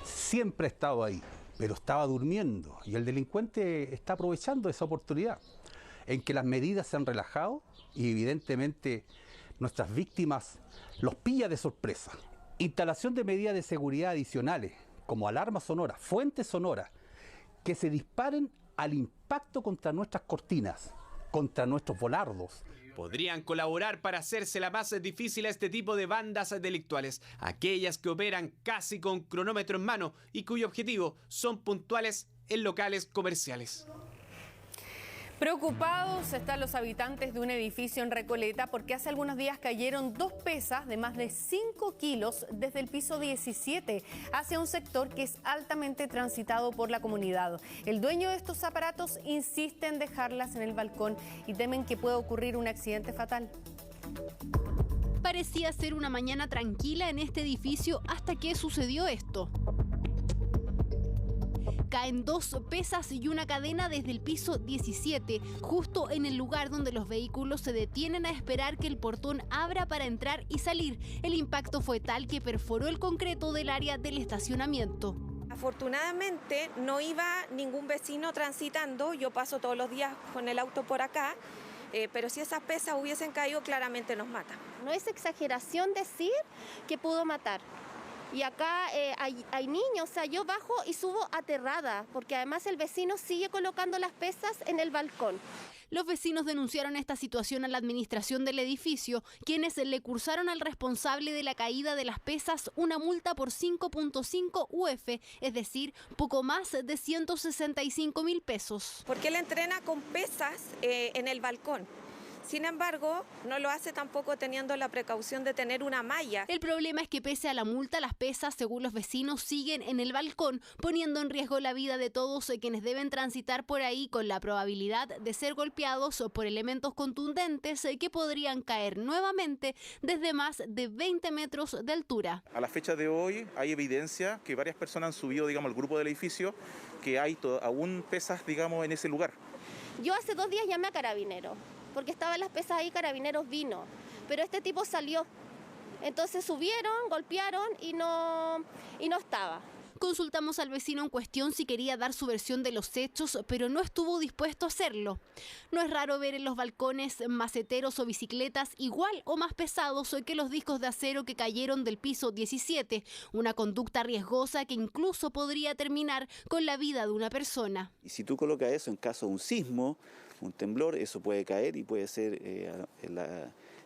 siempre ha estado ahí, pero estaba durmiendo y el delincuente está aprovechando esa oportunidad en que las medidas se han relajado y evidentemente nuestras víctimas los pilla de sorpresa. Instalación de medidas de seguridad adicionales como alarmas sonoras, fuentes sonoras que se disparen al impacto contra nuestras cortinas, contra nuestros volardos. Podrían colaborar para hacérsela más difícil a este tipo de bandas delictuales, aquellas que operan casi con cronómetro en mano y cuyo objetivo son puntuales en locales comerciales. Preocupados están los habitantes de un edificio en Recoleta porque hace algunos días cayeron 2 pesas de más de 5 kilos desde el piso 17 hacia un sector que es altamente transitado por la comunidad. El dueño de estos aparatos insiste en dejarlas en el balcón y temen que pueda ocurrir un accidente fatal. Parecía ser una mañana tranquila en este edificio hasta que sucedió esto. Caen 2 pesas y una cadena desde el piso 17, justo en el lugar donde los vehículos se detienen a esperar que el portón abra para entrar y salir. El impacto fue tal que perforó el concreto del área del estacionamiento. Afortunadamente no iba ningún vecino transitando, yo paso todos los días con el auto por acá, pero si esas pesas hubiesen caído claramente nos matan. No es exageración decir que pudo matar. Y acá hay niños, o sea, yo bajo y subo aterrada, porque además el vecino sigue colocando las pesas en el balcón. Los vecinos denunciaron esta situación a la administración del edificio, quienes le cursaron al responsable de la caída de las pesas una multa por 5.5 UF, es decir, poco más de 165.000 pesos. ¿Por qué le entrena con pesas en el balcón? Sin embargo, no lo hace tampoco teniendo la precaución de tener una malla. El problema es que pese a la multa, las pesas, según los vecinos, siguen en el balcón, poniendo en riesgo la vida de todos quienes deben transitar por ahí con la probabilidad de ser golpeados por elementos contundentes que podrían caer nuevamente desde más de 20 metros de altura. A la fecha de hoy hay evidencia que varias personas han subido, digamos, al grupo del edificio, que hay aún pesas, digamos, en ese lugar. Yo hace 2 días llamé a Carabineros, porque estaban las pesas ahí, Carabineros vino, pero este tipo salió. Entonces subieron, golpearon y no estaba. Consultamos al vecino en cuestión si quería dar su versión de los hechos, pero no estuvo dispuesto a hacerlo. No es raro ver en los balcones maceteros o bicicletas igual o más pesados que los discos de acero que cayeron del piso 17, una conducta riesgosa que incluso podría terminar con la vida de una persona. Y si tú colocas eso en caso de un sismo, un temblor, eso puede caer y puede ser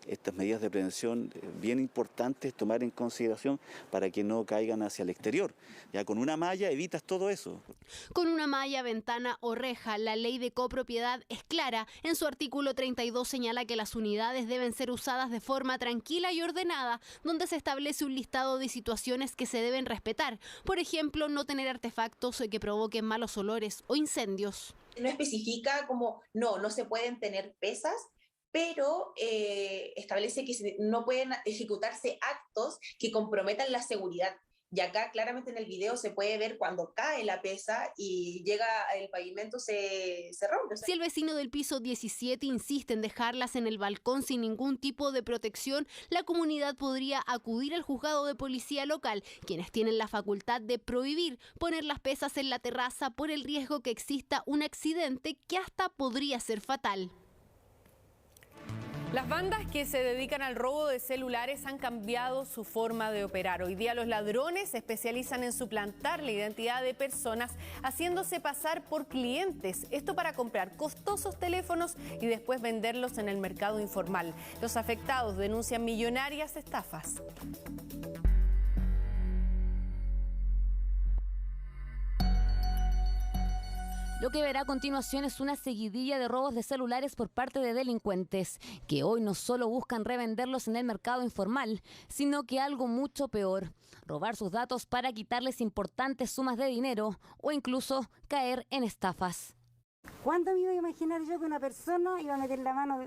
estas medidas de prevención bien importantes tomar en consideración para que no caigan hacia el exterior. Ya con una malla evitas todo eso. Con una malla, ventana o reja, la ley de copropiedad es clara. En su artículo 32 señala que las unidades deben ser usadas de forma tranquila y ordenada, donde se establece un listado de situaciones que se deben respetar. Por ejemplo, no tener artefactos que provoquen malos olores o incendios. No especifica como no se pueden tener pesas, pero establece que no pueden ejecutarse actos que comprometan la seguridad. Y acá claramente en el video se puede ver cuando cae la pesa y llega el pavimento, se rompe. Si el vecino del piso 17 insiste en dejarlas en el balcón sin ningún tipo de protección, la comunidad podría acudir al juzgado de policía local, quienes tienen la facultad de prohibir poner las pesas en la terraza por el riesgo que exista un accidente que hasta podría ser fatal. Las bandas que se dedican al robo de celulares han cambiado su forma de operar. Hoy día los ladrones se especializan en suplantar la identidad de personas, haciéndose pasar por clientes. Esto para comprar costosos teléfonos y después venderlos en el mercado informal. Los afectados denuncian millonarias estafas. Lo que verá a continuación es una seguidilla de robos de celulares por parte de delincuentes, que hoy no solo buscan revenderlos en el mercado informal, sino que algo mucho peor, robar sus datos para quitarles importantes sumas de dinero o incluso caer en estafas. ¿Cuándo me iba a imaginar yo que una persona iba a meter la mano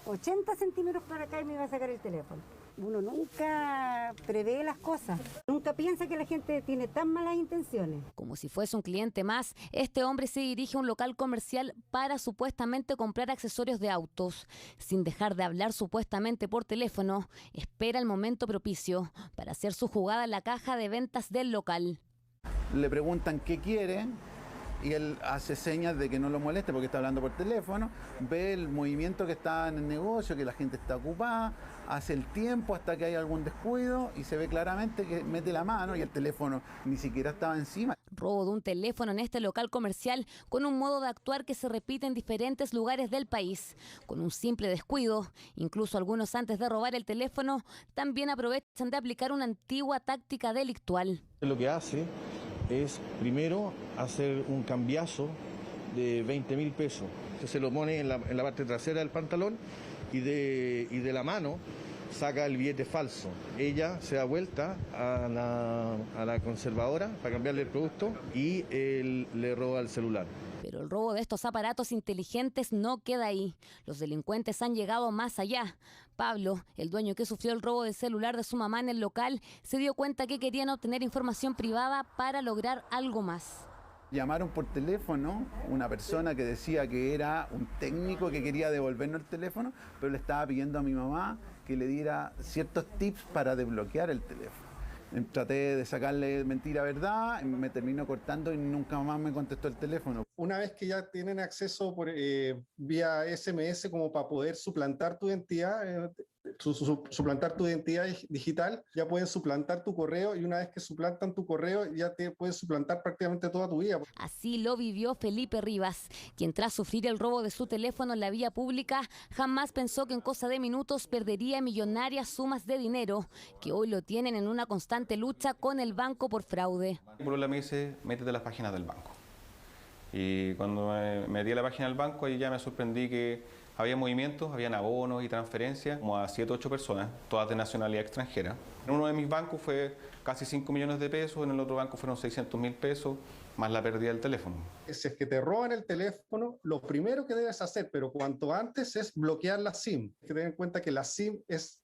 80 centímetros para acá y me iba a sacar el teléfono? Uno nunca prevé las cosas, nunca piensa que la gente tiene tan malas intenciones. Como si fuese un cliente más, este hombre se dirige a un local comercial para supuestamente comprar accesorios de autos. Sin dejar de hablar supuestamente por teléfono, espera el momento propicio para hacer su jugada en la caja de ventas del local. Le preguntan qué quiere y él hace señas de que no lo moleste porque está hablando por teléfono, ve el movimiento que está en el negocio, que la gente está ocupada, hace el tiempo hasta que hay algún descuido y se ve claramente que mete la mano y el teléfono ni siquiera estaba encima. Robo de un teléfono en este local comercial con un modo de actuar que se repite en diferentes lugares del país. Con un simple descuido, incluso algunos antes de robar el teléfono, también aprovechan de aplicar una antigua táctica delictual. Lo que hace es primero hacer un cambiazo de 20.000 pesos. Se lo pone en la parte trasera del pantalón y de la mano saca el billete falso. Ella se da vuelta a la conservadora para cambiarle el producto y él le roba el celular. Pero el robo de estos aparatos inteligentes no queda ahí. Los delincuentes han llegado más allá. Pablo, el dueño que sufrió el robo del celular de su mamá en el local, se dio cuenta que querían obtener información privada para lograr algo más. Llamaron por teléfono una persona que decía que era un técnico que quería devolvernos el teléfono, pero le estaba pidiendo a mi mamá que le diera ciertos tips para desbloquear el teléfono. Traté de sacarle mentira verdad, me terminó cortando y nunca más me contestó el teléfono. Una vez que ya tienen acceso por, vía SMS como para poder suplantar tu identidad, suplantar tu identidad digital, ya pueden suplantar tu correo y una vez que suplantan tu correo ya te pueden suplantar prácticamente toda tu vida. Así lo vivió Felipe Rivas, quien tras sufrir el robo de su teléfono en la vía pública jamás pensó que en cosa de minutos perdería millonarias sumas de dinero que hoy lo tienen en una constante lucha con el banco por fraude. Por me dice, métete a las páginas del banco. Y cuando me metí a la página del banco, ahí ya me sorprendí que había movimientos, habían abonos y transferencias, como a 7 o 8 personas, todas de nacionalidad extranjera. En uno de mis bancos fue casi 5 millones de pesos, en el otro banco fueron 600.000 pesos, más la pérdida del teléfono. Si es que te roban el teléfono, lo primero que debes hacer, pero cuanto antes, es bloquear la SIM. Hay que tener en cuenta que la SIM es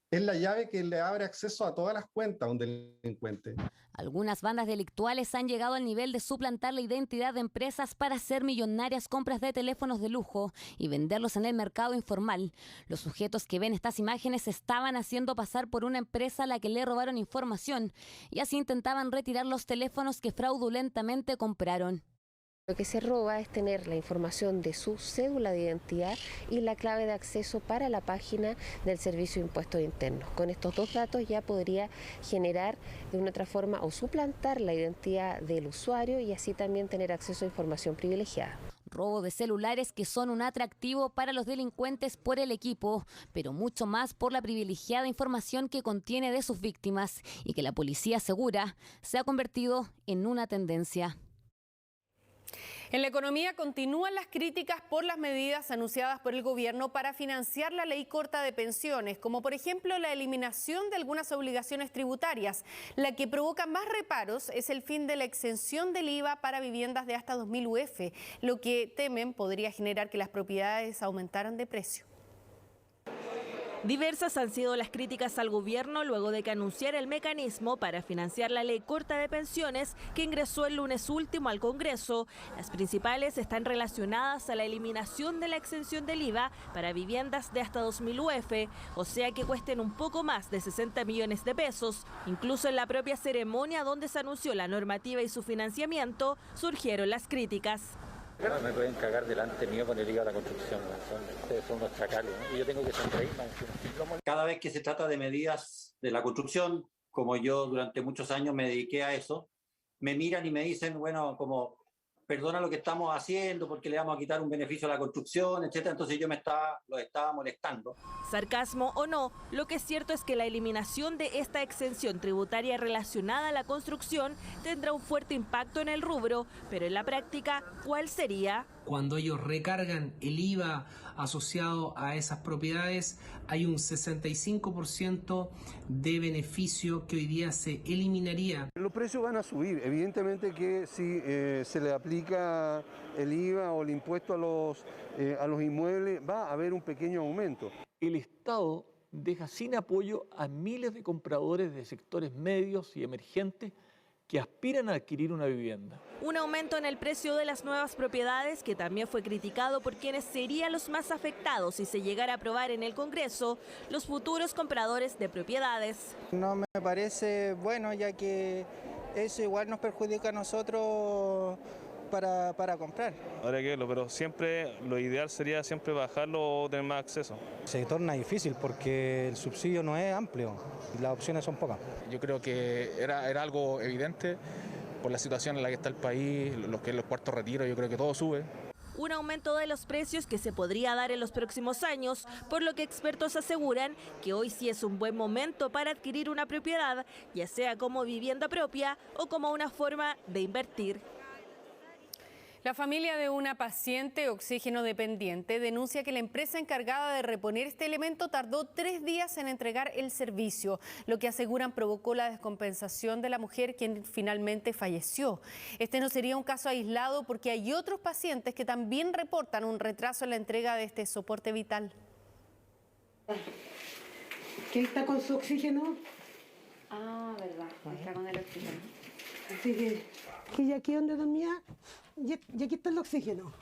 la llave que le abre acceso a todas las cuentas a un delincuente. Algunas bandas delictuales han llegado al nivel de suplantar la identidad de empresas para hacer millonarias compras de teléfonos de lujo y venderlos en el mercado informal. Los sujetos que ven estas imágenes estaban haciendo pasar por una empresa a la que le robaron información y así intentaban retirar los teléfonos que fraudulentamente compraron. Lo que se roba es tener la información de su cédula de identidad y la clave de acceso para la página del Servicio de Impuestos Internos. Con estos dos datos ya podría generar de una otra forma o suplantar la identidad del usuario y así también tener acceso a información privilegiada. Robo de celulares que son un atractivo para los delincuentes por el equipo, pero mucho más por la privilegiada información que contiene de sus víctimas y que la policía asegura se ha convertido en una tendencia. En la economía continúan las críticas por las medidas anunciadas por el gobierno para financiar la ley corta de pensiones, como por ejemplo la eliminación de algunas obligaciones tributarias. La que provoca más reparos es el fin de la exención del IVA para viviendas de hasta 2.000 UF, lo que temen podría generar que las propiedades aumentaran de precio. Diversas han sido las críticas al gobierno luego de que anunciara el mecanismo para financiar la ley corta de pensiones que ingresó el lunes último al Congreso. Las principales están relacionadas a la eliminación de la exención del IVA para viviendas de hasta 2.000 UF, o sea que cuesten un poco más de 60 millones de pesos. Incluso en la propia ceremonia donde se anunció la normativa y su financiamiento, surgieron las críticas. No me pueden cagar delante mío con el IVA de la construcción, ustedes son unos chacales, ¿no? Y yo tengo que sonreír. Cada vez que se trata de medidas de la construcción, como yo durante muchos años me dediqué a eso, me miran y me dicen, bueno, como perdona lo que estamos haciendo porque le vamos a quitar un beneficio a la construcción, etcétera. Entonces yo los estaba molestando. Sarcasmo o no, lo que es cierto es que la eliminación de esta exención tributaria relacionada a la construcción tendrá un fuerte impacto en el rubro, pero en la práctica, ¿cuál sería? Cuando ellos recargan el IVA asociado a esas propiedades, hay un 65% de beneficio que hoy día se eliminaría. Los precios van a subir, evidentemente que si se le aplica el IVA o el impuesto a los inmuebles, va a haber un pequeño aumento. El Estado deja sin apoyo a miles de compradores de sectores medios y emergentes que aspiran a adquirir una vivienda. Un aumento en el precio de las nuevas propiedades que también fue criticado por quienes serían los más afectados si se llegara a aprobar en el Congreso, los futuros compradores de propiedades. No me parece bueno, ya que eso igual nos perjudica a nosotros para comprar. Habría que verlo, pero siempre lo ideal sería siempre bajarlo o tener más acceso. Se torna difícil porque el subsidio no es amplio y las opciones son pocas. Yo creo que era algo evidente por la situación en la que está el país, lo que es los cuartos retiros, yo creo que todo sube. Un aumento de los precios que se podría dar en los próximos años, por lo que expertos aseguran que hoy sí es un buen momento para adquirir una propiedad, ya sea como vivienda propia o como una forma de invertir. La familia de una paciente oxígeno dependiente denuncia que la empresa encargada de reponer este elemento tardó 3 días en entregar el servicio, lo que aseguran provocó la descompensación de la mujer, quien finalmente falleció. Este no sería un caso aislado porque hay otros pacientes que también reportan un retraso en la entrega de este soporte vital. ¿Quién está con su oxígeno? Ah, verdad, está con el oxígeno. Así que aquí donde dormía, y aquí está el oxígeno.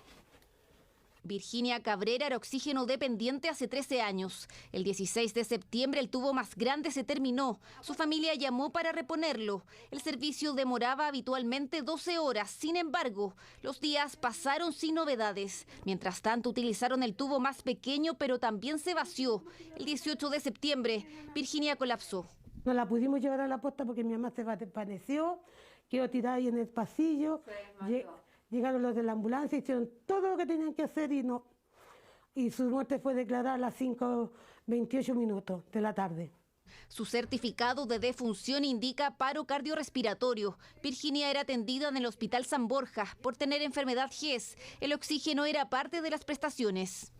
Virginia Cabrera era oxígeno dependiente hace 13 años. El 16 de septiembre el tubo más grande se terminó. Su familia llamó para reponerlo. El servicio demoraba habitualmente 12 horas. Sin embargo, los días pasaron sin novedades. Mientras tanto, utilizaron el tubo más pequeño, pero también se vació. El 18 de septiembre, Virginia colapsó. No la pudimos llevar a la posta porque mi mamá se desvaneció, quedó tirada ahí en el pasillo. Llegaron los de la ambulancia, hicieron todo lo que tenían que hacer y su muerte fue declarada a las 5:28 de la tarde. Su certificado de defunción indica paro cardiorrespiratorio. Virginia era atendida en el Hospital San Borja por tener enfermedad GES. El oxígeno era parte de las prestaciones.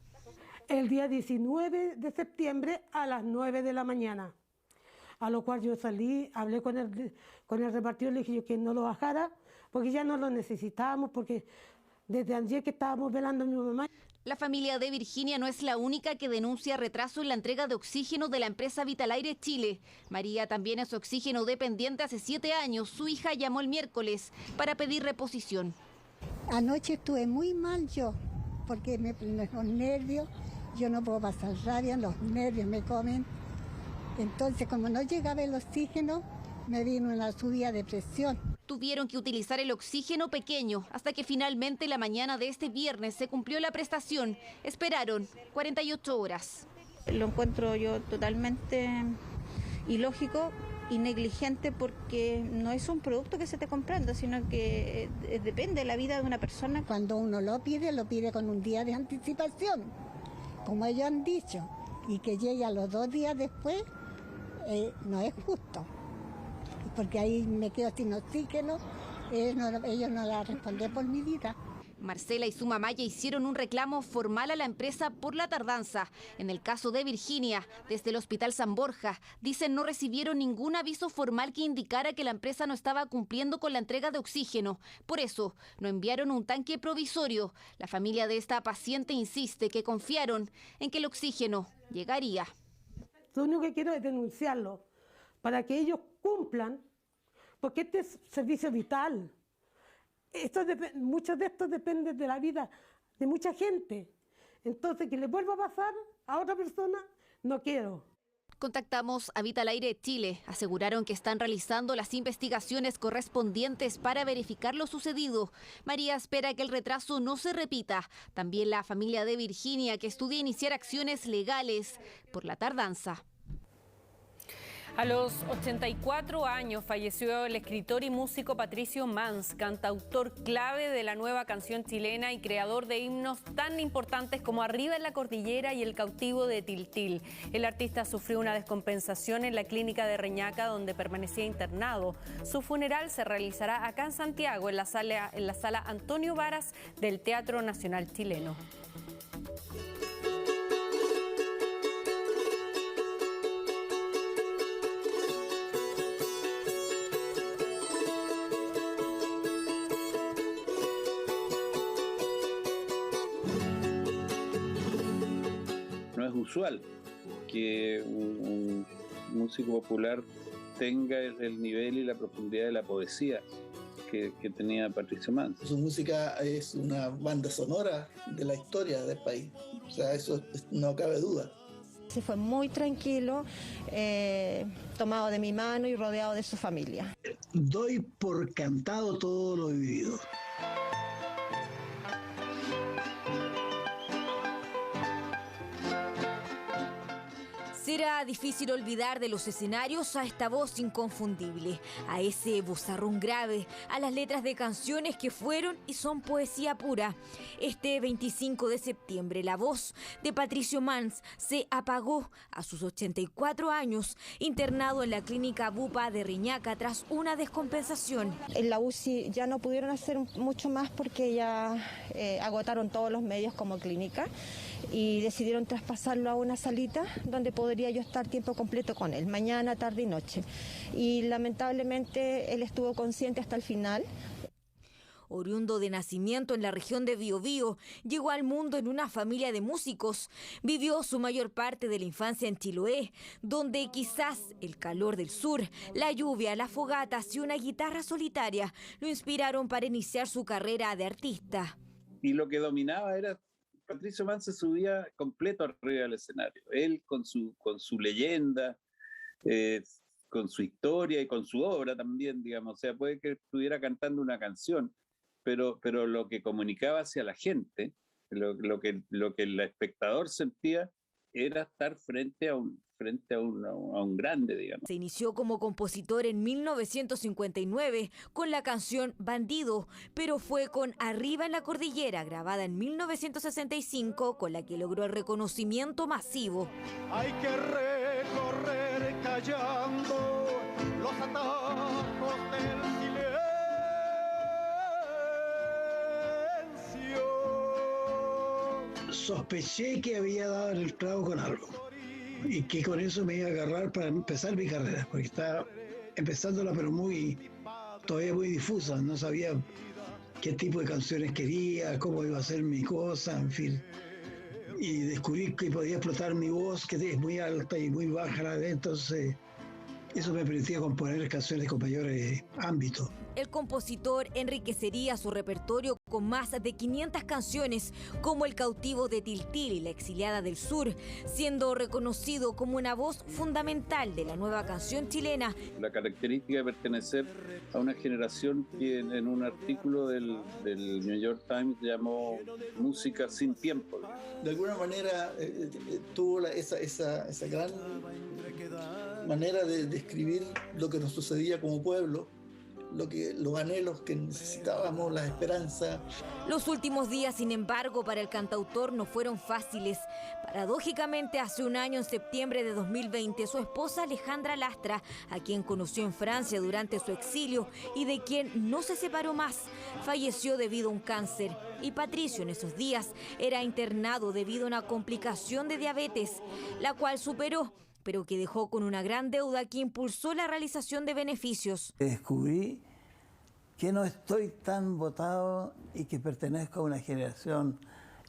El día 19 de septiembre a las 9 de la mañana. A lo cual yo salí, hablé con el repartidor, le dije yo que no lo bajara, porque ya no lo necesitábamos, porque desde ayer que estábamos velando a mi mamá. La familia de Virginia no es la única que denuncia retraso en la entrega de oxígeno de la empresa Vitalaire Chile. María también es oxígeno dependiente hace 7 años. Su hija llamó el miércoles para pedir reposición. Anoche estuve muy mal yo, porque los nervios, yo no puedo pasar rabia, los nervios me comen. Entonces, como no llegaba el oxígeno, me vino una subida de presión. Tuvieron que utilizar el oxígeno pequeño hasta que finalmente la mañana de este viernes se cumplió la prestación. Esperaron 48 horas. Lo encuentro yo totalmente ilógico y negligente porque no es un producto que se esté comprando, sino que depende de la vida de una persona. Cuando uno lo pide con un día de anticipación, como ellos han dicho, y que llegue a los 2 días después. No es justo, porque ahí me quedo sin oxígeno, ellos no van a responder por mi vida. Marcela y su mamá ya hicieron un reclamo formal a la empresa por la tardanza. En el caso de Virginia, desde el Hospital San Borja, dicen no recibieron ningún aviso formal que indicara que la empresa no estaba cumpliendo con la entrega de oxígeno. Por eso, no enviaron un tanque provisorio. La familia de esta paciente insiste que confiaron en que el oxígeno llegaría. Lo único que quiero es denunciarlo para que ellos cumplan, porque este es servicio vital. Muchos de estos dependen de la vida de mucha gente. Entonces, que le vuelva a pasar a otra persona, no quiero. Contactamos a Vita al Aire Chile. Aseguraron que están realizando las investigaciones correspondientes para verificar lo sucedido. María espera que el retraso no se repita. También la familia de Virginia, que estudia iniciar acciones legales por la tardanza. A los 84 años falleció el escritor y músico Patricio Mans, cantautor clave de la nueva canción chilena y creador de himnos tan importantes como Arriba en la Cordillera y El Cautivo de Tiltil. El artista sufrió una descompensación en la clínica de Reñaca, donde permanecía internado. Su funeral se realizará acá en Santiago, en la sala Antonio Varas del Teatro Nacional Chileno. Usual que un músico popular tenga el nivel y la profundidad de la poesía que tenía Patricio Mans. Su música es una banda sonora de la historia del país, o sea, eso no cabe duda. Se fue muy tranquilo, tomado de mi mano y rodeado de su familia. Doy por cantado todo lo vivido. Será difícil olvidar de los escenarios a esta voz inconfundible, a ese vozarrón grave, a las letras de canciones que fueron y son poesía pura. Este 25 de septiembre, la voz de Patricio Mans se apagó a sus 84 años, internado en la clínica Bupa de Reñaca tras una descompensación. En la UCI ya no pudieron hacer mucho más porque ya agotaron todos los medios como clínica y decidieron traspasarlo a una salita donde podría yo estar tiempo completo con él, mañana, tarde y noche. Y lamentablemente él estuvo consciente hasta el final. Oriundo de nacimiento en la región de Biobío, llegó al mundo en una familia de músicos. Vivió su mayor parte de la infancia en Chiloé, donde quizás el calor del sur, la lluvia, las fogatas y una guitarra solitaria lo inspiraron para iniciar su carrera de artista. Y lo que dominaba era Patricio Mans se subía completo arriba del escenario. Él con su leyenda, con su historia y con su obra también, digamos. O sea, puede que estuviera cantando una canción, pero lo que comunicaba hacia la gente, lo que el espectador sentía, era estar frente a un grande, digamos. Se inició como compositor en 1959 con la canción Bandido, pero fue con Arriba en la Cordillera, grabada en 1965, con la que logró el reconocimiento masivo. Hay que recorrer callando los atajos del silencio. Sospeché que había dado el clavo con algo y que con eso me iba a agarrar para empezar mi carrera, porque estaba empezándola pero todavía muy difusa, no sabía qué tipo de canciones quería, cómo iba a ser mi cosa, en fin. Y descubrí que podía explotar mi voz, que es muy alta y muy baja, entonces eso me permitía componer canciones con mayor ámbito. El compositor enriquecería su repertorio con más de 500 canciones, como El Cautivo de Tiltil y La Exiliada del Sur, siendo reconocido como una voz fundamental de la nueva canción chilena. La característica de pertenecer a una generación que en un artículo del New York Times llamó música sin tiempo. De alguna manera tuvo esa gran manera de describir lo que nos sucedía como pueblo, los anhelos que necesitábamos, la esperanza. Los últimos días, sin embargo, para el cantautor no fueron fáciles. Paradójicamente, hace un año, en septiembre de 2020, su esposa Alejandra Lastra, a quien conoció en Francia durante su exilio y de quien no se separó más, falleció debido a un cáncer. Y Patricio en esos días era internado debido a una complicación de diabetes, la cual superó, pero que dejó con una gran deuda que impulsó la realización de beneficios. Descubrí que no estoy tan votado y que pertenezco a una generación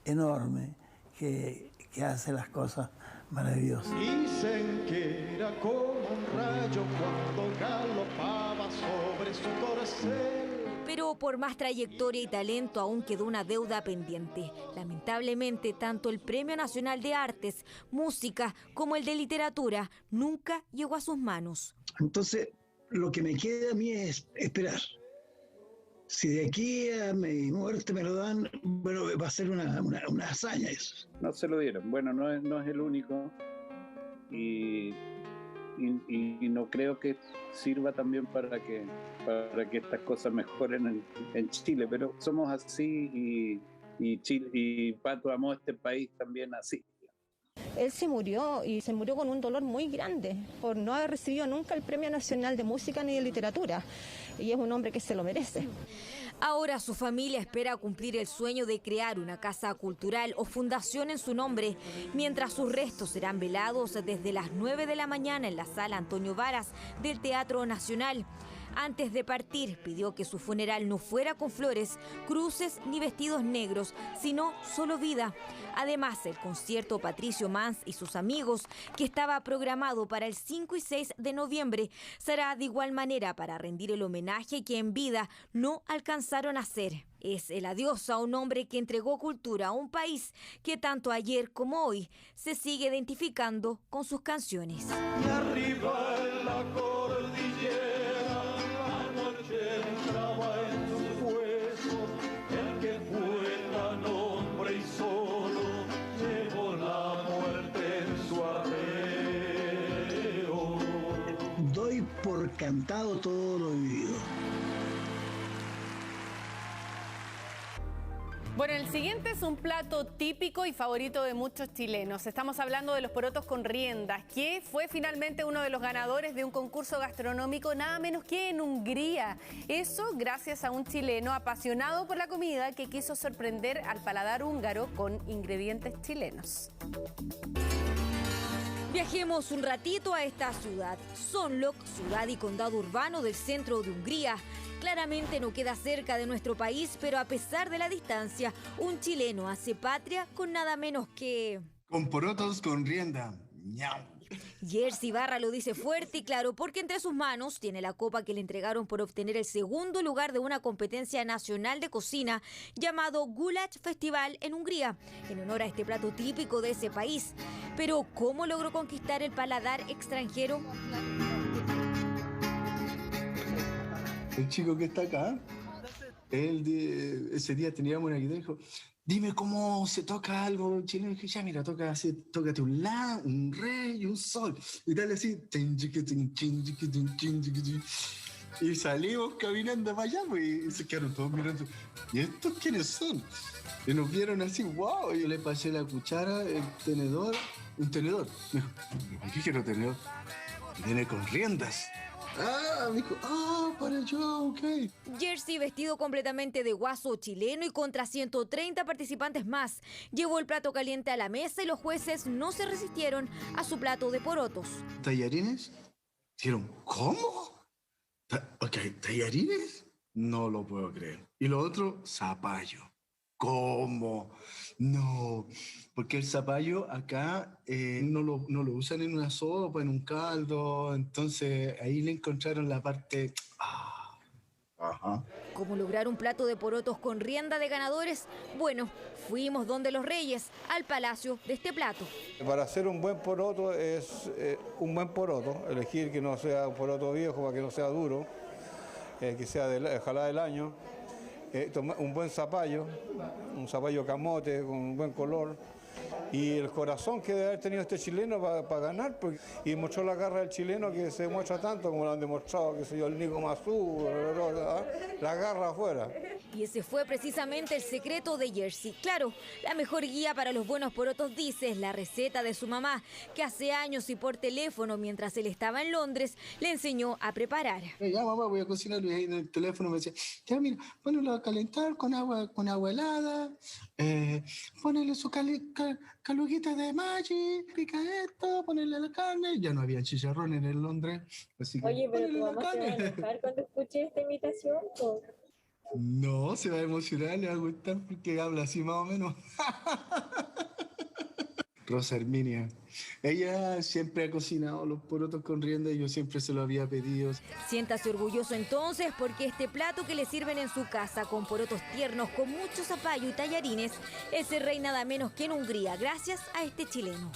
enorme que hace las cosas Maravilloso. Dicen que era como un rayo cuando galopaba sobre su corcel. Pero por más trayectoria y talento aún quedó una deuda pendiente. Lamentablemente, tanto el Premio Nacional de Artes, Música, como el de Literatura nunca llegó a sus manos. Entonces, lo que me queda a mí es esperar. Si de aquí a mi muerte me lo dan, bueno, va a ser una hazaña eso. No se lo dieron. Bueno, no es el único. Y no creo que sirva también para que estas cosas mejoren en Chile, pero somos así y Pato amó este país también así. Él se murió y se murió con un dolor muy grande por no haber recibido nunca el Premio Nacional de Música ni de Literatura, y es un hombre que se lo merece. Ahora su familia espera cumplir el sueño de crear una casa cultural o fundación en su nombre, mientras sus restos serán velados desde las 9 de la mañana en la sala Antonio Varas del Teatro Nacional. Antes de partir, pidió que su funeral no fuera con flores, cruces ni vestidos negros, sino solo vida. Además, el concierto Patricio Mans y sus amigos, que estaba programado para el 5 y 6 de noviembre, será de igual manera para rendir el homenaje que en vida no alcanzaron a hacer. Es el adiós a un hombre que entregó cultura a un país que tanto ayer como hoy se sigue identificando con sus canciones. Y arriba en la cordillera, la noche entraba en sus huesos, el que fue tan hombre y solo llevó la muerte en su arreo. Doy por cantado todo lo vivido. Bueno, el siguiente es un plato típico y favorito de muchos chilenos. Estamos hablando de los porotos con riendas, que fue finalmente uno de los ganadores de un concurso gastronómico nada menos que en Hungría. Eso gracias a un chileno apasionado por la comida que quiso sorprender al paladar húngaro con ingredientes chilenos. Viajemos un ratito a esta ciudad, Szolnok, ciudad y condado urbano del centro de Hungría. Claramente no queda cerca de nuestro país, pero a pesar de la distancia, un chileno hace patria con nada menos que... con porotos con rienda. ¡Miau! Jerzy Barra lo dice fuerte y claro, porque entre sus manos tiene la copa que le entregaron por obtener el segundo lugar de una competencia nacional de cocina llamado Gulasch Festival en Hungría, en honor a este plato típico de ese país. Pero, ¿cómo logró conquistar el paladar extranjero? El chico que está acá, ese día teníamos una idea y dijo, dime cómo se toca algo chileno. Y dije, ya mira, tócate un la, un re y un sol. Y dale así. Y salimos caminando para allá, pues, y se quedaron todos mirando. ¿Y estos quiénes son? Y nos vieron así, wow. Y yo le pasé la cuchara, el tenedor, un tenedor. Me dijo, ¿por qué quiero tenedor? Viene con riendas. Ah, me dijo, para yo, ok. Jerzy, vestido completamente de guaso chileno y contra 130 participantes más, llevó el plato caliente a la mesa y los jueces no se resistieron a su plato de porotos. ¿Tallarines? Dijeron, ¿cómo? ¿Tallarines? No lo puedo creer. Y lo otro, zapallo. ¿Cómo? No, porque el zapallo acá no lo usan en una sopa, en un caldo, entonces ahí le encontraron la parte... Ajá. ¿Cómo lograr un plato de porotos con rienda de ganadores? Bueno, fuimos donde los reyes, al palacio de este plato. Para hacer un buen poroto es un buen poroto, elegir que no sea un poroto viejo para que no sea duro, que sea ojalá del año. Un buen zapallo, un zapallo camote con un buen color y el corazón que debe haber tenido este chileno para ganar, y mostró la garra del chileno que se muestra tanto como lo han demostrado, el Nico Mazú, la garra afuera. Y ese fue precisamente el secreto de Jerzy. Claro, la mejor guía para los buenos porotos, dice, es la receta de su mamá, que hace años y por teléfono, mientras él estaba en Londres, le enseñó a preparar. Ya, mamá, voy a cocinar, y ahí en el teléfono me decía, ya mira, ponelo a calentar con agua helada, ponele su caluguita de Maggi, pica esto, ponele la carne. Ya no había chicharrón en el Londres, así que oye, pero tu mamá se va a enojar cuando escuche esta invitación, ¿o? No, se va a emocionar, le va a gustar porque habla así más o menos. Rosa Herminia. Ella siempre ha cocinado los porotos con rienda y yo siempre se lo había pedido. Siéntase orgulloso entonces porque este plato que le sirven en su casa con porotos tiernos, con mucho zapallo y tallarines, es el rey nada menos que en Hungría, gracias a este chileno.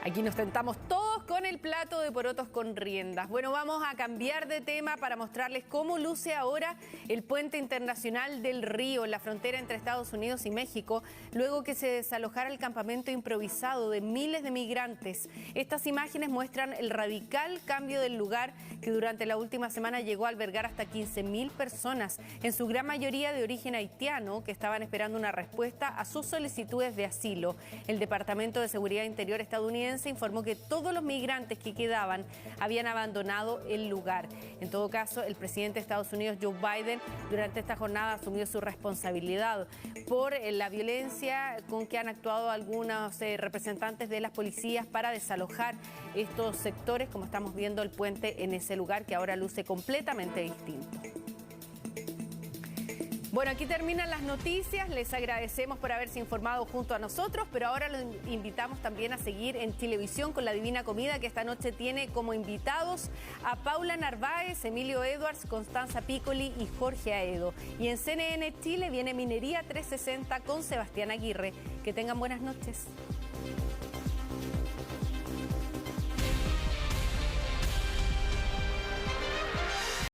Aquí nos tentamos todos con el plato de porotos con riendas. Bueno, vamos a cambiar de tema para mostrarles cómo luce ahora el puente internacional del Río en la frontera entre Estados Unidos y México, luego que se desalojara el campamento improvisado de miles de migrantes. Estas imágenes muestran el radical cambio del lugar que durante la última semana llegó a albergar hasta 15.000 personas, en su gran mayoría de origen haitiano, que estaban esperando una respuesta a sus solicitudes de asilo. El Departamento de Seguridad Interior estadounidense informó que todos los migrantes que quedaban habían abandonado el lugar. En todo caso, el presidente de Estados Unidos, Joe Biden, durante esta jornada asumió su responsabilidad por la violencia con que han actuado algunos representantes de las policías para desalojar estos sectores, como estamos viendo el puente en ese lugar que ahora luce completamente distinto. Bueno, aquí terminan las noticias. Les agradecemos por haberse informado junto a nosotros, pero ahora los invitamos también a seguir en Chilevisión con La Divina Comida, que esta noche tiene como invitados a Paula Narváez, Emilio Edwards, Constanza Piccoli y Jorge Aedo. Y en CNN Chile viene Minería 360 con Sebastián Aguirre. Que tengan buenas noches.